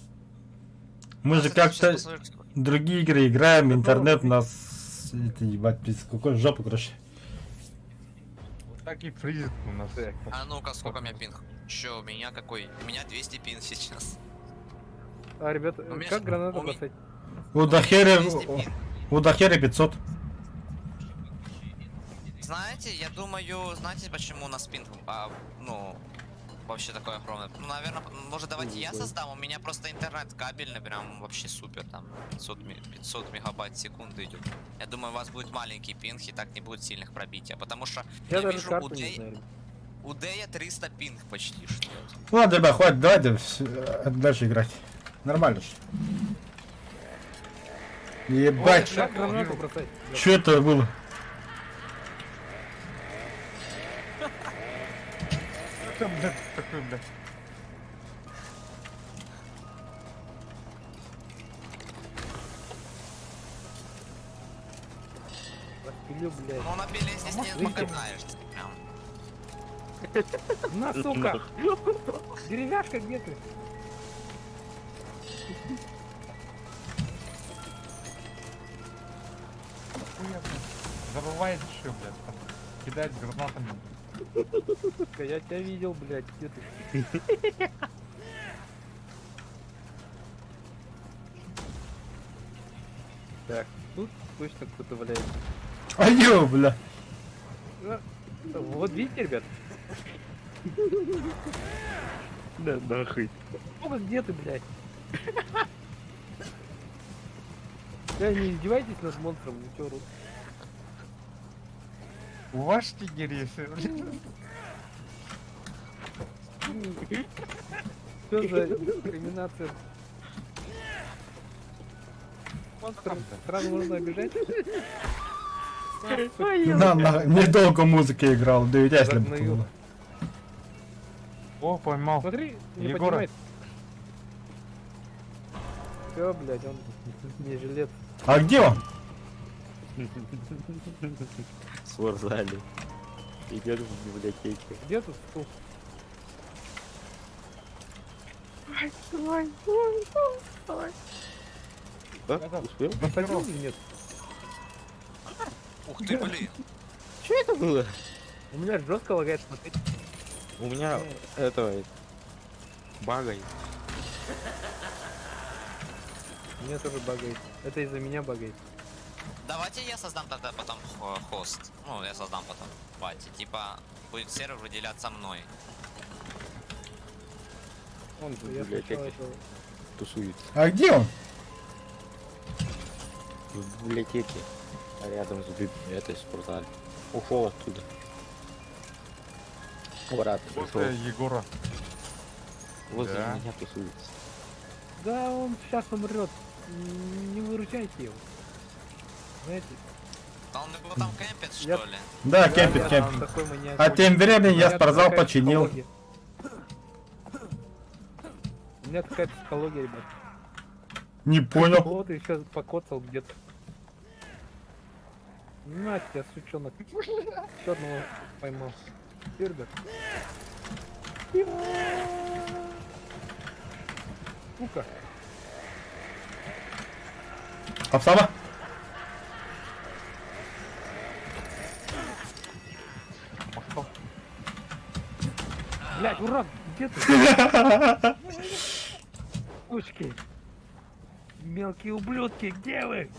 Мы же Кстати, как-то сейчас послушаю. другие игры играем, интернет у нас... Это ебать, пиздец, какой жопу, короче. Вот так и фризит у нас. А ну-ка, сколько у меня пинг? Чё, у меня какой? У меня 200 пинг сейчас. ребята, У меня как щас- гранату у меня- бросать? У Дахера... 200 пинг. У Дахера 500. Знаете, я думаю, знаете почему у нас пинг, ну, вообще такой огромный. Ну, наверное, может давайте я создам, у меня просто интернет кабельный, прям вообще супер, там 500 мегабайт в секунду идет. Я думаю, у вас будет маленький пинг и так не будет сильных пробития, потому что Я даже вижу карту не знаю. у Дэя 300 пинг почти что. Ну ладно, ребят, хватит, давайте дальше играть. Нормально же. Ебать, Как гранату бросать? что это было? Что, блядь, такой, блядь? Распилю, блядь. Ну на беле здесь не Видите? покатаешься прям. На, сука! Деревяшка, где ты? Хуя, блядь. Забывает еще, блядь, там, кидать гранатами. Сука, я тебя видел, блядь, где ты? Так, тут точно кто-то валяется. Айо, бля. А, вот видите, ребят? Да нахуй. Сука, где ты, блядь? Да не издевайтесь над монстром, ну чё, рут? Уважьте Гериса, блядь. Что за дискриминация? Монстр, сразу можно обижать? Недолго музыки играл, да ведь если бы Загнаю. было. О, поймал. Смотри, не Егора. понимает. Все, блядь, он не жилет. А где он? В спортзале. Идет в библиотеке. Где тут стул? А? Успел? Посадил или нет? Ух ты, блин. Что это было? У меня жестко лагает смотреть. У меня этого багает. У меня тоже багает. Это из-за меня багает. Давайте я создам тогда потом хост. Ну, я создам потом пати. Типа, будет сервер выделяться мной. Он в Я библиотеке сначала это- тусуется. А где он? В библиотеке. А рядом с этой спортзале. Ушел оттуда. Обратно пришел. После Егора. Возле Да. меня тусуется. Да, он сейчас умрет. Не выручайте его. Знаете? Да он его там кемпит, Я- что ли? Да, я кемпит, там кемпит. такой маньяк. А тем временем У я меня спортзал такая починил. психология. У меня такая психология, ребят. Не понял. Вот и сейчас покоцал где-то. Настя, сучонок. Еще одного поймал. Всё, ребят. Сука. Обсама? Блять, урод, где ты? Сучки. Мелкие ублюдки, где вы?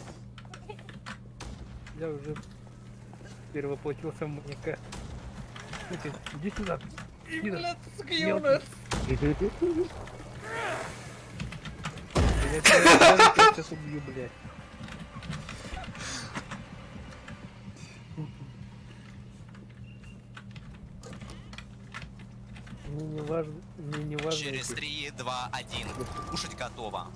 Я уже перевоплотился в маньяка. Слушай, иди сюда. Иди сюда. Мелкий. Я тебя сейчас убью, блядь. Мне не важно. Через эти- 3, 2, 1. Кушать готово.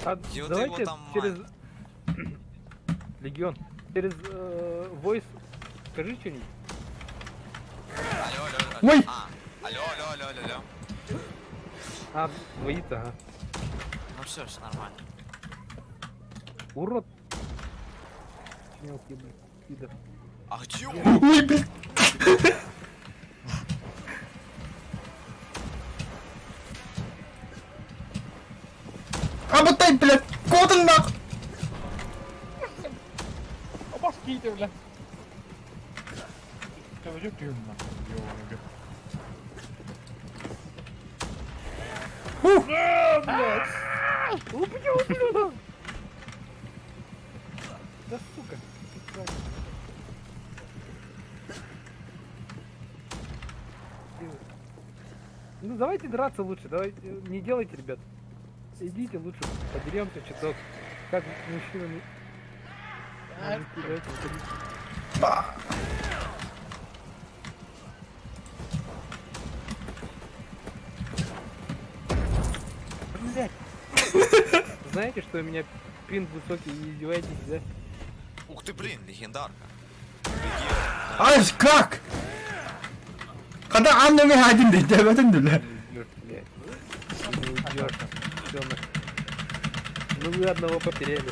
А Где вот давайте его там через... Легион. Через voice скажи что-нибудь. Алло, алло, алло. Ой! А, алло, алло, алло, алло, алло. А, двоится, ага. Ну все нормально. Урод. Мелкий, блин, пидор. А где он? Ой, блин. Обутай, блядь! Куда ты нахуй? Обоските, блядь. Да ёпты, нахуй, ёбаный. Убью, ублюдок! Да сука. Ну давайте драться лучше, давайте не делайте, ребят. Идите лучше, подеремся чуток. Как мужчинами. Мужики, давайте выходите. Блять. Знаете, что у меня пинг высокий и издеваетесь, да? Ух ты, блин, легендарка. Ай, как? Когда Анна мы один день, я в этом деле. Не уйдёшь, блядь. Не уйдёшь. Всё, ну вы одного потеряли.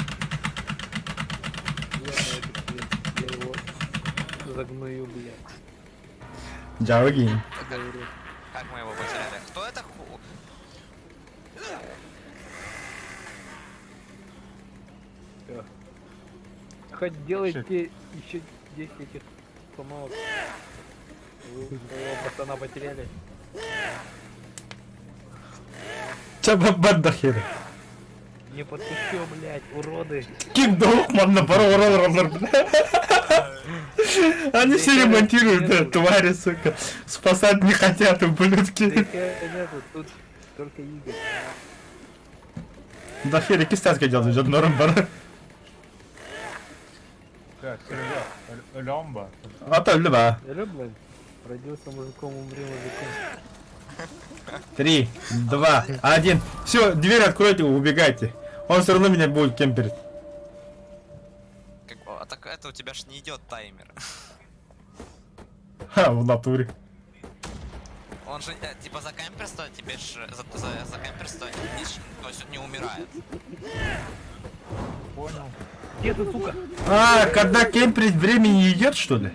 Вы одного потеряли. Я его загную, блядь. Джауги. Говорю. Как мы его потеряли? Кто это ху? Всё. Хоть делайте еще 10 этих помолок. Вы своего пацана потеряли. Чаба бандахир. Не подпущу, блядь, уроды. Ким Дохман на пару раз. Они все ремонтируют, да, твари, сука. Спасать не хотят, Да ублюдки. их нету, тут только Игорь. Да хер, кистянское дело идет норм бара. Так, Серега, Лёмба. А то льва. Я люблю. Родился мужиком, умри мужиком. 3, 2, 1. Все, дверь откройте, убегайте. Он все равно меня будет кемперить. Как, а так это у тебя ж не идет таймер. Ха, в натуре. Он же типа за кемперство тебе ж за кемперство то есть он не умирает. Понял. Где ты, сука? А, когда кемперить времени не идет, что ли?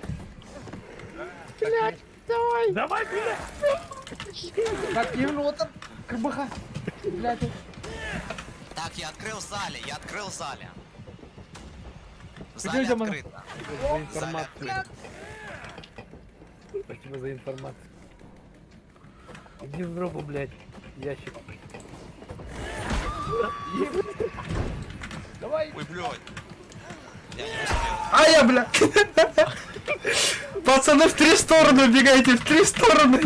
Давай, блядь! Так, вот КБХ. Блядь. Так, я открыл в зале, я открыл в зале. В Где зале у тебя открыто. За В зале информацию. открыто. Спасибо за информацию. Иди в жопу, блядь, ящик. Давай! Ой, блядь. Я не успел. А я, бля. Пацаны, в 3 стороны убегайте, в 3 стороны.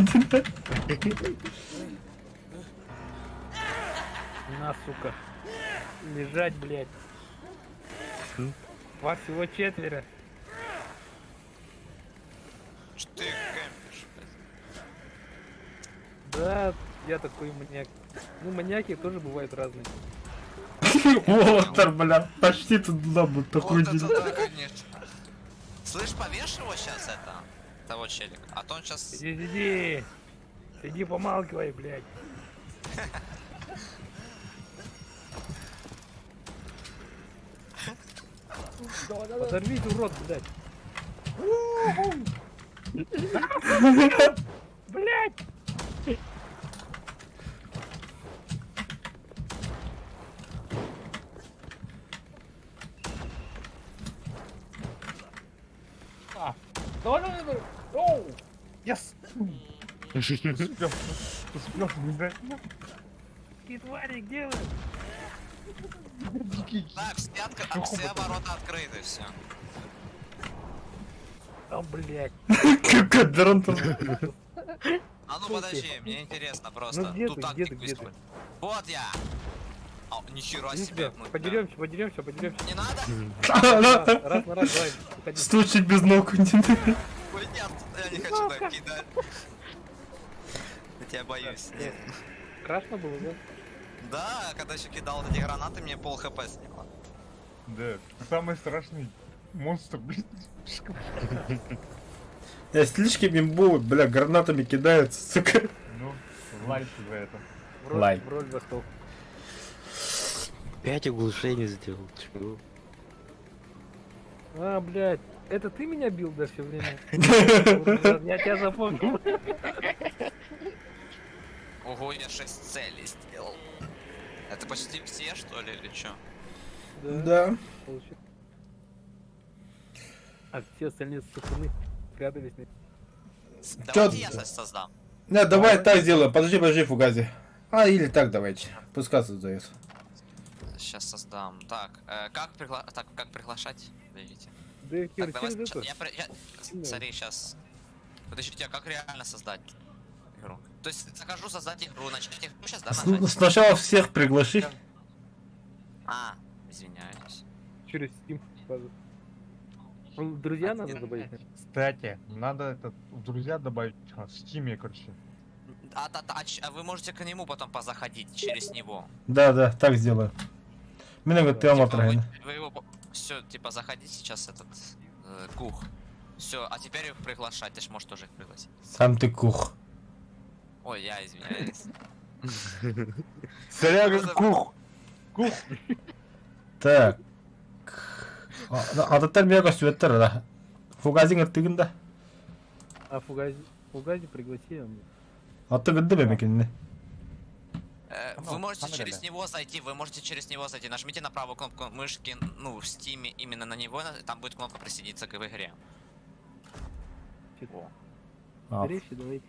На, сука. Лежать, блядь. Вас всего 4. Что ты кемпишь, блядь? Да, я такой маньяк. Ну, маньяки тоже бывают разные. Уолтер, бля, почти туда бы Вот такой это день. да, конечно. Слышь, повешь его сейчас это, того челика, а то он сейчас... Сиди. Сиди, помалкивай, блядь. Подорвите, урод, блядь. Блядь! Давай. Оу! Yes! Успел, блядь. Какие твари, где вы? Так, все ворота открыты, все. А, блядь. Как Дронтон. А ну подожди, мне интересно просто. Ну где Тут ты, так где не ты, где ты? быстро. Вот я! А, нихера Иди себе. сюда. ну, Подеремся. Не надо? Раз на раз, давай. Уходи. Стучить без ног. Ой, нет, я не хочу так кидать. Я тебя боюсь. Нет. Страшно было, да? Да, когда еще кидал вот эти гранаты, мне пол хп сняло. Да, самый страшный монстр, блядь. Я слишком имбу, бля, гранатами кидаются, сука. Ну, лайк за это. Лайк. В роль восток. 5 оглушений сделал. Чего? А, блядь. Это ты меня бил, да, все время? Я тебя запомнил. Ого, я 6 целей сделал. Это почти все, что ли, или чё? Да. Получилось. А все остальные сукуны прятались. Давайте я создам. Не, давай так сделаем. Подожди, фугази. А, или так давайте. Пускай создается. Сейчас создам. Так, как приглашать? Подождите. Да я Так, давай через сначала. это. Смотри, сейчас. Подождите, а как реально создать игру? То есть захожу создать игру, начать игру сейчас, да, нажать? Сначала всех приглаши. А, извиняюсь. Через Steam. сразу. Друзья надо добавить. Кстати, надо этот в друзья добавить в Стиме, короче. А вы можете к нему потом позаходить через него. Да, так сделаю. Меня говорит, ты Типа, отраган. вы его все, типа, заходи сейчас этот кух. Все, а теперь их приглашать, ты ж можешь тоже их пригласить. Сам ты кух. Ой, я извиняюсь. Соряга, кух! Кух! Так. Адаттар мега сүеттер да. Фугазиңер тыгында. А Фугази пригласи. Аттыгынды бемекенне. Вы можете камера, через да. него зайти, нажмите на правую кнопку мышки, ну, в стиме, именно на него, там будет кнопка присоединиться к игре. Речи давайте.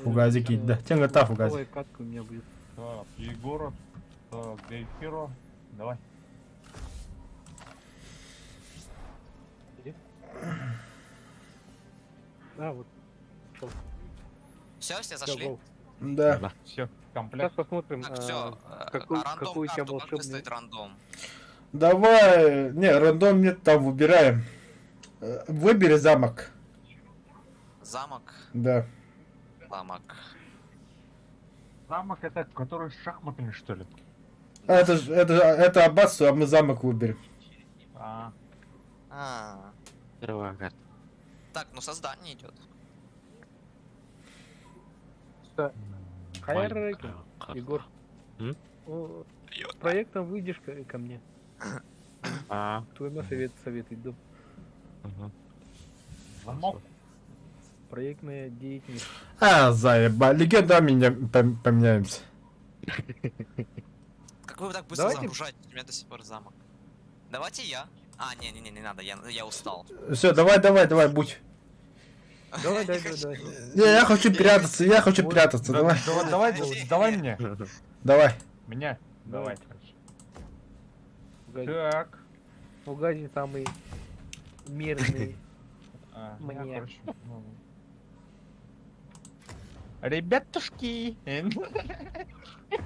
Фугази кидді. Сен та фугази. Новая катка у меня будет. Так, Егора, так, Дейхиро, давай. А, вот. Все, все Всё, зашли? гол. Да. Все, Сейчас комплект. посмотрим, Так, все. какой Рандом у тебя карту, как волшебный. выставить рандом? Давай. Не, рандом нет, там выбираем. Выбери замок. Замок, Да. замок. Замок это, который с шахматами, что ли? А это аббатство, а мы замок выберем. А, А, Первая карта. так, ну создание идет. Хайр, Маленькая карта. Егор. М? О, с проектом выйдешь ко мне. А, Твой совет иду. угу. замок. Проектная деятельность. А, заеба. Легендами поменяемся. Как вы так быстро Давайте- загружаете? У меня до сих пор замок. Давайте я. А, не надо, я устал. Все, давай, будь. Давай. Не, я хочу прятаться, давай. Давай мне. Давай. Меня. Давай. Давай, короче. Фугази. Так. Фугази самый мирный. А, Мне. я, короче, ну. Ребятушки.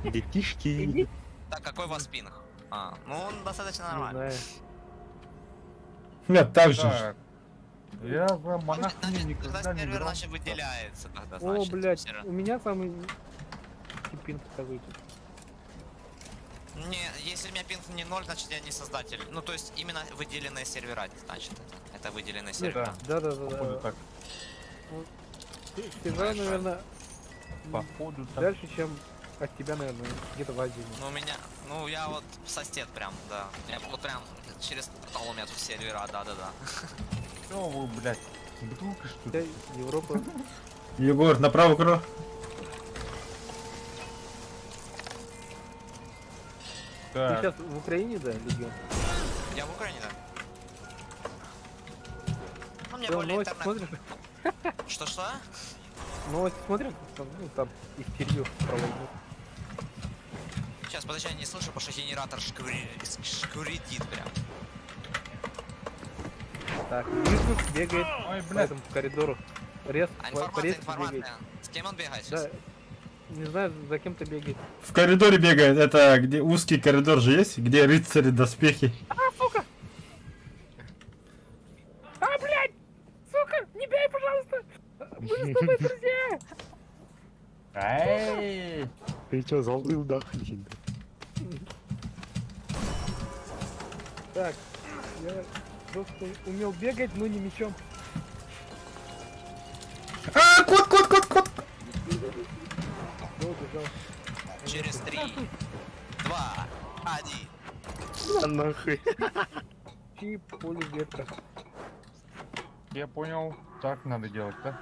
Детишки. Так, какой у вас пинг? А, ну он достаточно Не нормальный. знаю. Нет, так же. Так. Я за Значит, монахами тогда никогда не сервер играл. значит выделяется тогда, О, значит. блядь, сервер. у меня самый пинг какой-то. Не, если у меня пинг не 0, значит я не создатель. Ну, то есть именно выделенные сервера, значит это выделенные сервера. Да, Да. походу так. Сервера, наверное, Походу так. дальше, чем от тебя, наверное, где-то в Азии. Ну, у меня, ну, я вот сосед прям, да. Я вот прям через портал у меня тут сервера, да. Что вы, блядь, бутылка что Вся ли? Европа. Егор, направо крыло. Ты Так, сейчас в Украине, да, Легион? Я в Украине, да. Ну, мне Ты более новости интернет. смотришь? Что? Новости смотришь? Ну, там истерию проводят. Сейчас, подожди, я не слышу, потому что генератор шкуритит прям. Так, Вирус бегает ой, по блядь. этому коридору. Рез, А по резке информация. бегает. С кем он бегает сейчас? Да. Не знаю, за кем-то бегает. В коридоре бегает. Это где узкий коридор же есть, где рыцари доспехи. А, блядь! Сука, не бей, пожалуйста! Мы с тобой друзья! Эй! Ты чё, залдыл, да, блин? Так, я просто умел бегать, но не мечом. А, кот! Долго жал. Через 3, 2, 1. А нахуй. Чип, поле ветра. Я понял, так надо делать, да?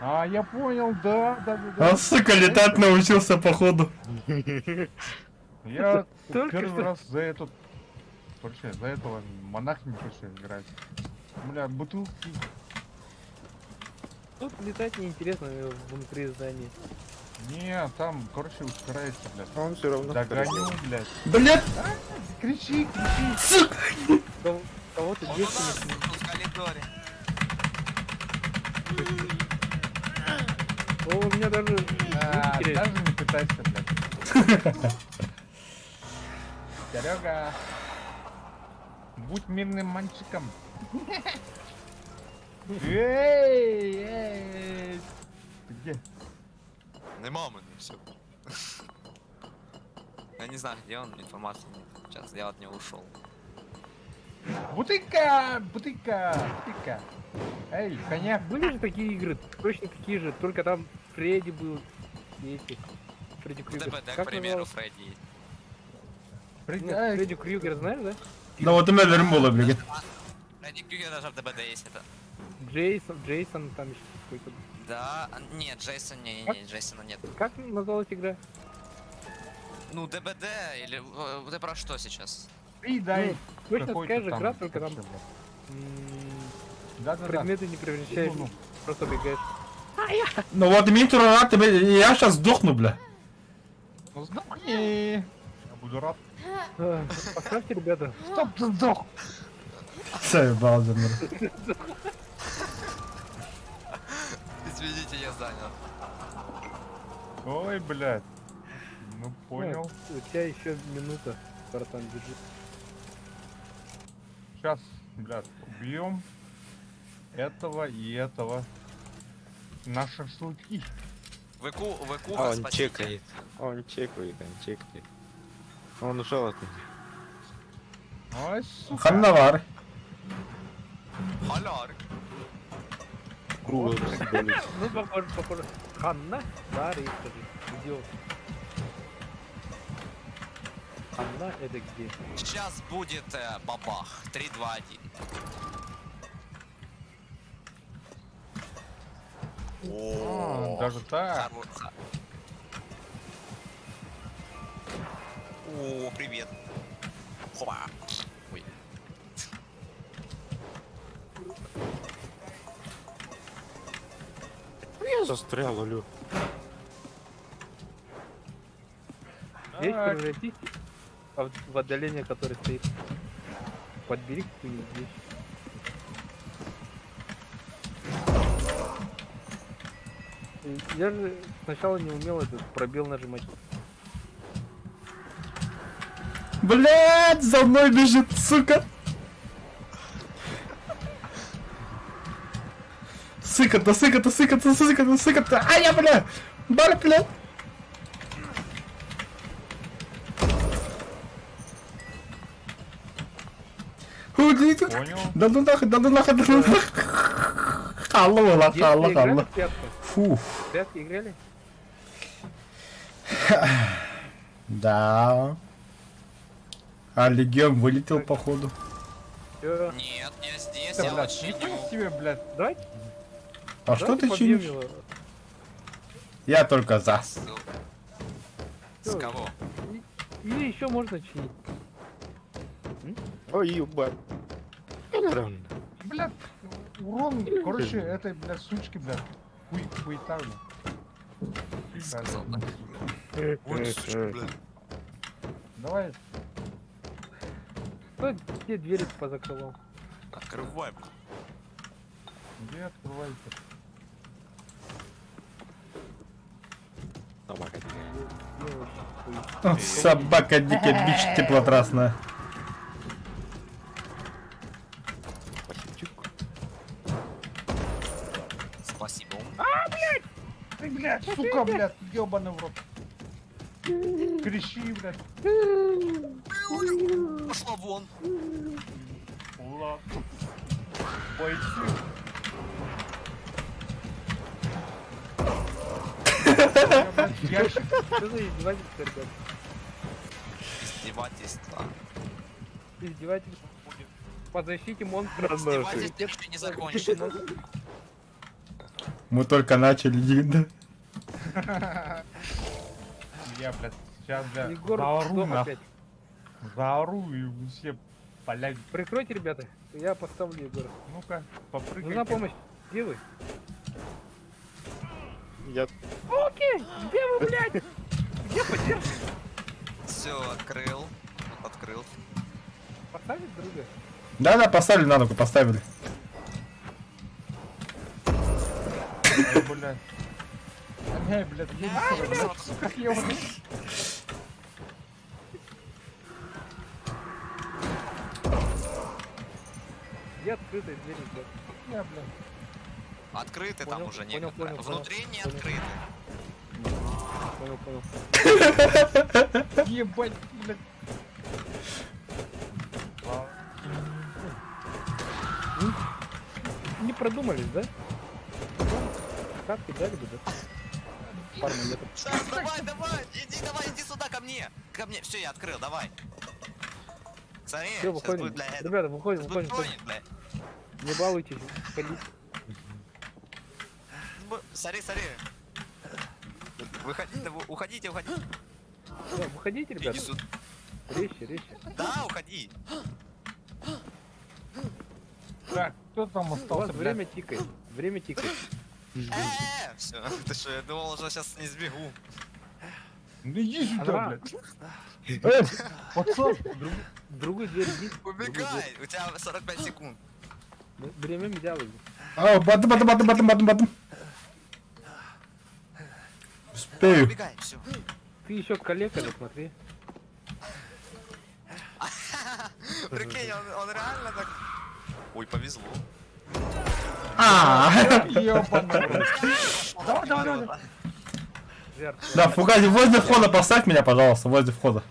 А, я понял, да. Он, сука, летать научился, походу. Я Только первый что. раз за этот... Короче, за этого монахами короче, играть. Бля, бутылки. Тут летать неинтересно внутри здания. Не, там, короче, ускоряется, блядь. А он все равно. Догоню, блядь. Блядь, Кричи. сука. Да, Кого-то Он у девственниц. нас тут в коридоре. О, у меня даже... А, звук теряется. даже не пытайся, блядь. Серега, будь мирным мальчиком. Эй! Ты где? Нема мене, все. Я не знаю, где он, информации нет. Сейчас я от него ушел. Бутылка! Бутылка! Бутылка! Эй, коньяк! Были же такие игры, точно такие же, только там Фредди был, и эти, Фредди Крюгер. ДБД, к Как примеру, называлось? Фредди. Ну, Фредди Крюгер, знаешь, да? Ну вот у меня вермула, блядь. Фредди Крюгер даже в ДБД есть это. Джейсон там еще какой-то. Да, нет, Джейсон, не, Джейсона нет. Как называлась игра? Ну, ДБД, или ты про что сейчас? И дай. Ну, точно какой-то такая же там игра, только там вообще, блядь. м, Да-да-да. предметы не превращаешь, Ну-ну. просто бегаешь. Ну вот имеет рад тебе, я сейчас сдохну, бля. Ну сдохни. Я буду рад. Поставьте, ребята. Стоп, ты сдох. Заебал, замер. Извините, я занял. Ой, блядь. Ну понял. У тебя еще минута, братан, держи. Сейчас, блядь, убьем этого и этого. На шашлыки. ВК, А он спасите. чекает. Он чекает. Он ушел от меня. Ой, сука. Ханнавар. Халяр. Круглый болит. Ну, похоже. Ханна? Да, Рейс, скажи. Идиот. Ханна это где? Сейчас будет бабах. 3, 2, 1. А, даже так. О, привет. Хопа. Ой. Я застрял, алё. Здесь Так. превратись в отдаление, которое стоит. Подбери какую-нибудь вещь. Я же сначала не умел этот пробел нажимать. Блядь, за мной бежит, сука. Сыката. А я, бля. Бар, бля. Понял. Да ну нахуй. Халла была, Детстве халла. играли в прятки? Фу. В прятки играли? Да. А легион вылетел, походу. Всё. Нет, я здесь, Да, я блядь, очень нихуя себе, блядь. Давайте, А что ты побьем чинишь? его. Я только за. С Всё. кого? Или еще можно чинить. Ой, ебать. Нормально. Блядь, урон, короче, этой, блядь, сучки, блядь. Хуетарно. Сказал, да. Вот сучка, блядь. Давай. Кто те двери позакрывал? Открывай, блядь. Где открывайте? Собака. Где вообще хуй? Собака дикая, бич теплотрасная. Спасибо. Спасибо. Ты, блядь, сука, блядь, ёбаный в рот. Кричи, блядь. Пошла вон. Ладно. Бойцы. Я, блядь, ящик. Что за издевательство, ребят? Издевательство. Издевательство будет. По защите монстра. Издевательство еще не закончено. Мы только начали, Динда. Я, блядь, сейчас, блядь, Егор, заору что нахуй. опять? Заору и все поляки. Прикройте, ребята. Я поставлю Егора. Ну-ка, попрыгай. Нужна помощь. Где вы? Я... Окей! Где вы, блядь? Где поддержка? Все, открыл. Открыл. Поставить друга? Да-да, поставили на ногу, поставили. Ай, блядь. Ай, блядь, я не знаю, блядь. Как я его... Где открытые двери, блядь? Я, блядь. Открыты там Понял, уже понял, некоторые. понял, Внутри не понял. открыты. Понял. Ебать, блядь. Не продумались, да? Как ты дали бы, да? Парни, я тут... Сейчас, давай, иди сюда ко мне. Ко мне, все, я открыл, давай. Смотри, Все, сейчас выходим. будет, бля, это. Ребята, выходим, Сейчас выходим. будет тронет, бля. Не балуйтесь, ходите. Смотри. Выходите, уходите. Да, выходите, Иди ребята. сюда. Резче. Да, уходи. Так, кто там У вас остался, блядь? время тикает. Все, ты что, я думал, уже сейчас не сбегу. Ну иди сюда, Ага. блядь. Эй, пацан. В другую дверь иди. Убегай, у тебя 45 секунд. Время медиалы. А, батом. Успею. Убегай, все. Ты еще калекарь, смотри. Прикинь, он реально так... Ой, повезло. А, Ёбаный. Давай. Жертва. да, фугази, возле входа поставь меня, пожалуйста, возле входа.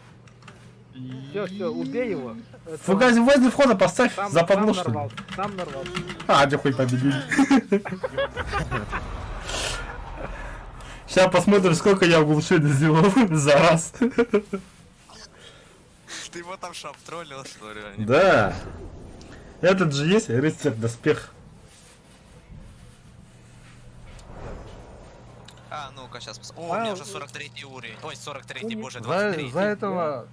Все, убей его. Это Фугази, возле входа поставь, Сам западло, что ли? нарвался. Сам нарвался. А, где хуй победили. Сейчас посмотрим, сколько я оглушений сделал за раз. Ты его там шап троллил, что ли? Да. Этот же есть рыцарь доспех. А, ну-ка, сейчас посмотрим. О, у меня уже 43 уровень. Ой, 43, боже, За 23.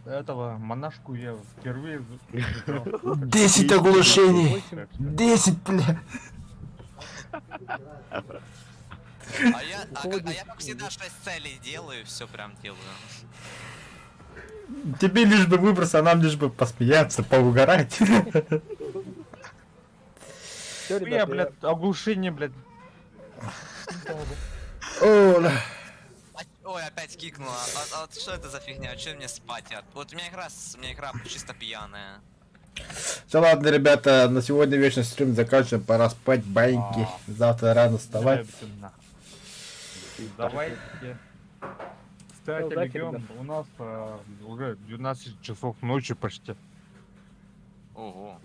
этого монашку я впервые... 10 оглушений. 8. 10, бля. А я, как всегда, 6 целей делаю, все прям делаю. Тебе лишь бы выброс, а нам лишь бы посмеяться, поугарать. Все, Я, ребята, блядь, оглушение, блядь. О, да. Ой, опять кикнула. А вот что это за фигня? Че мне спать? Вот у меня игра чисто пьяная. Все, ладно, ребята, на сегодня вечный стрим заканчиваем, пора спать, байки. Завтра рано вставать. Давайте. Кстати, Удачи, Легион, ребята. у нас уже 12 часов ночи почти. Ого.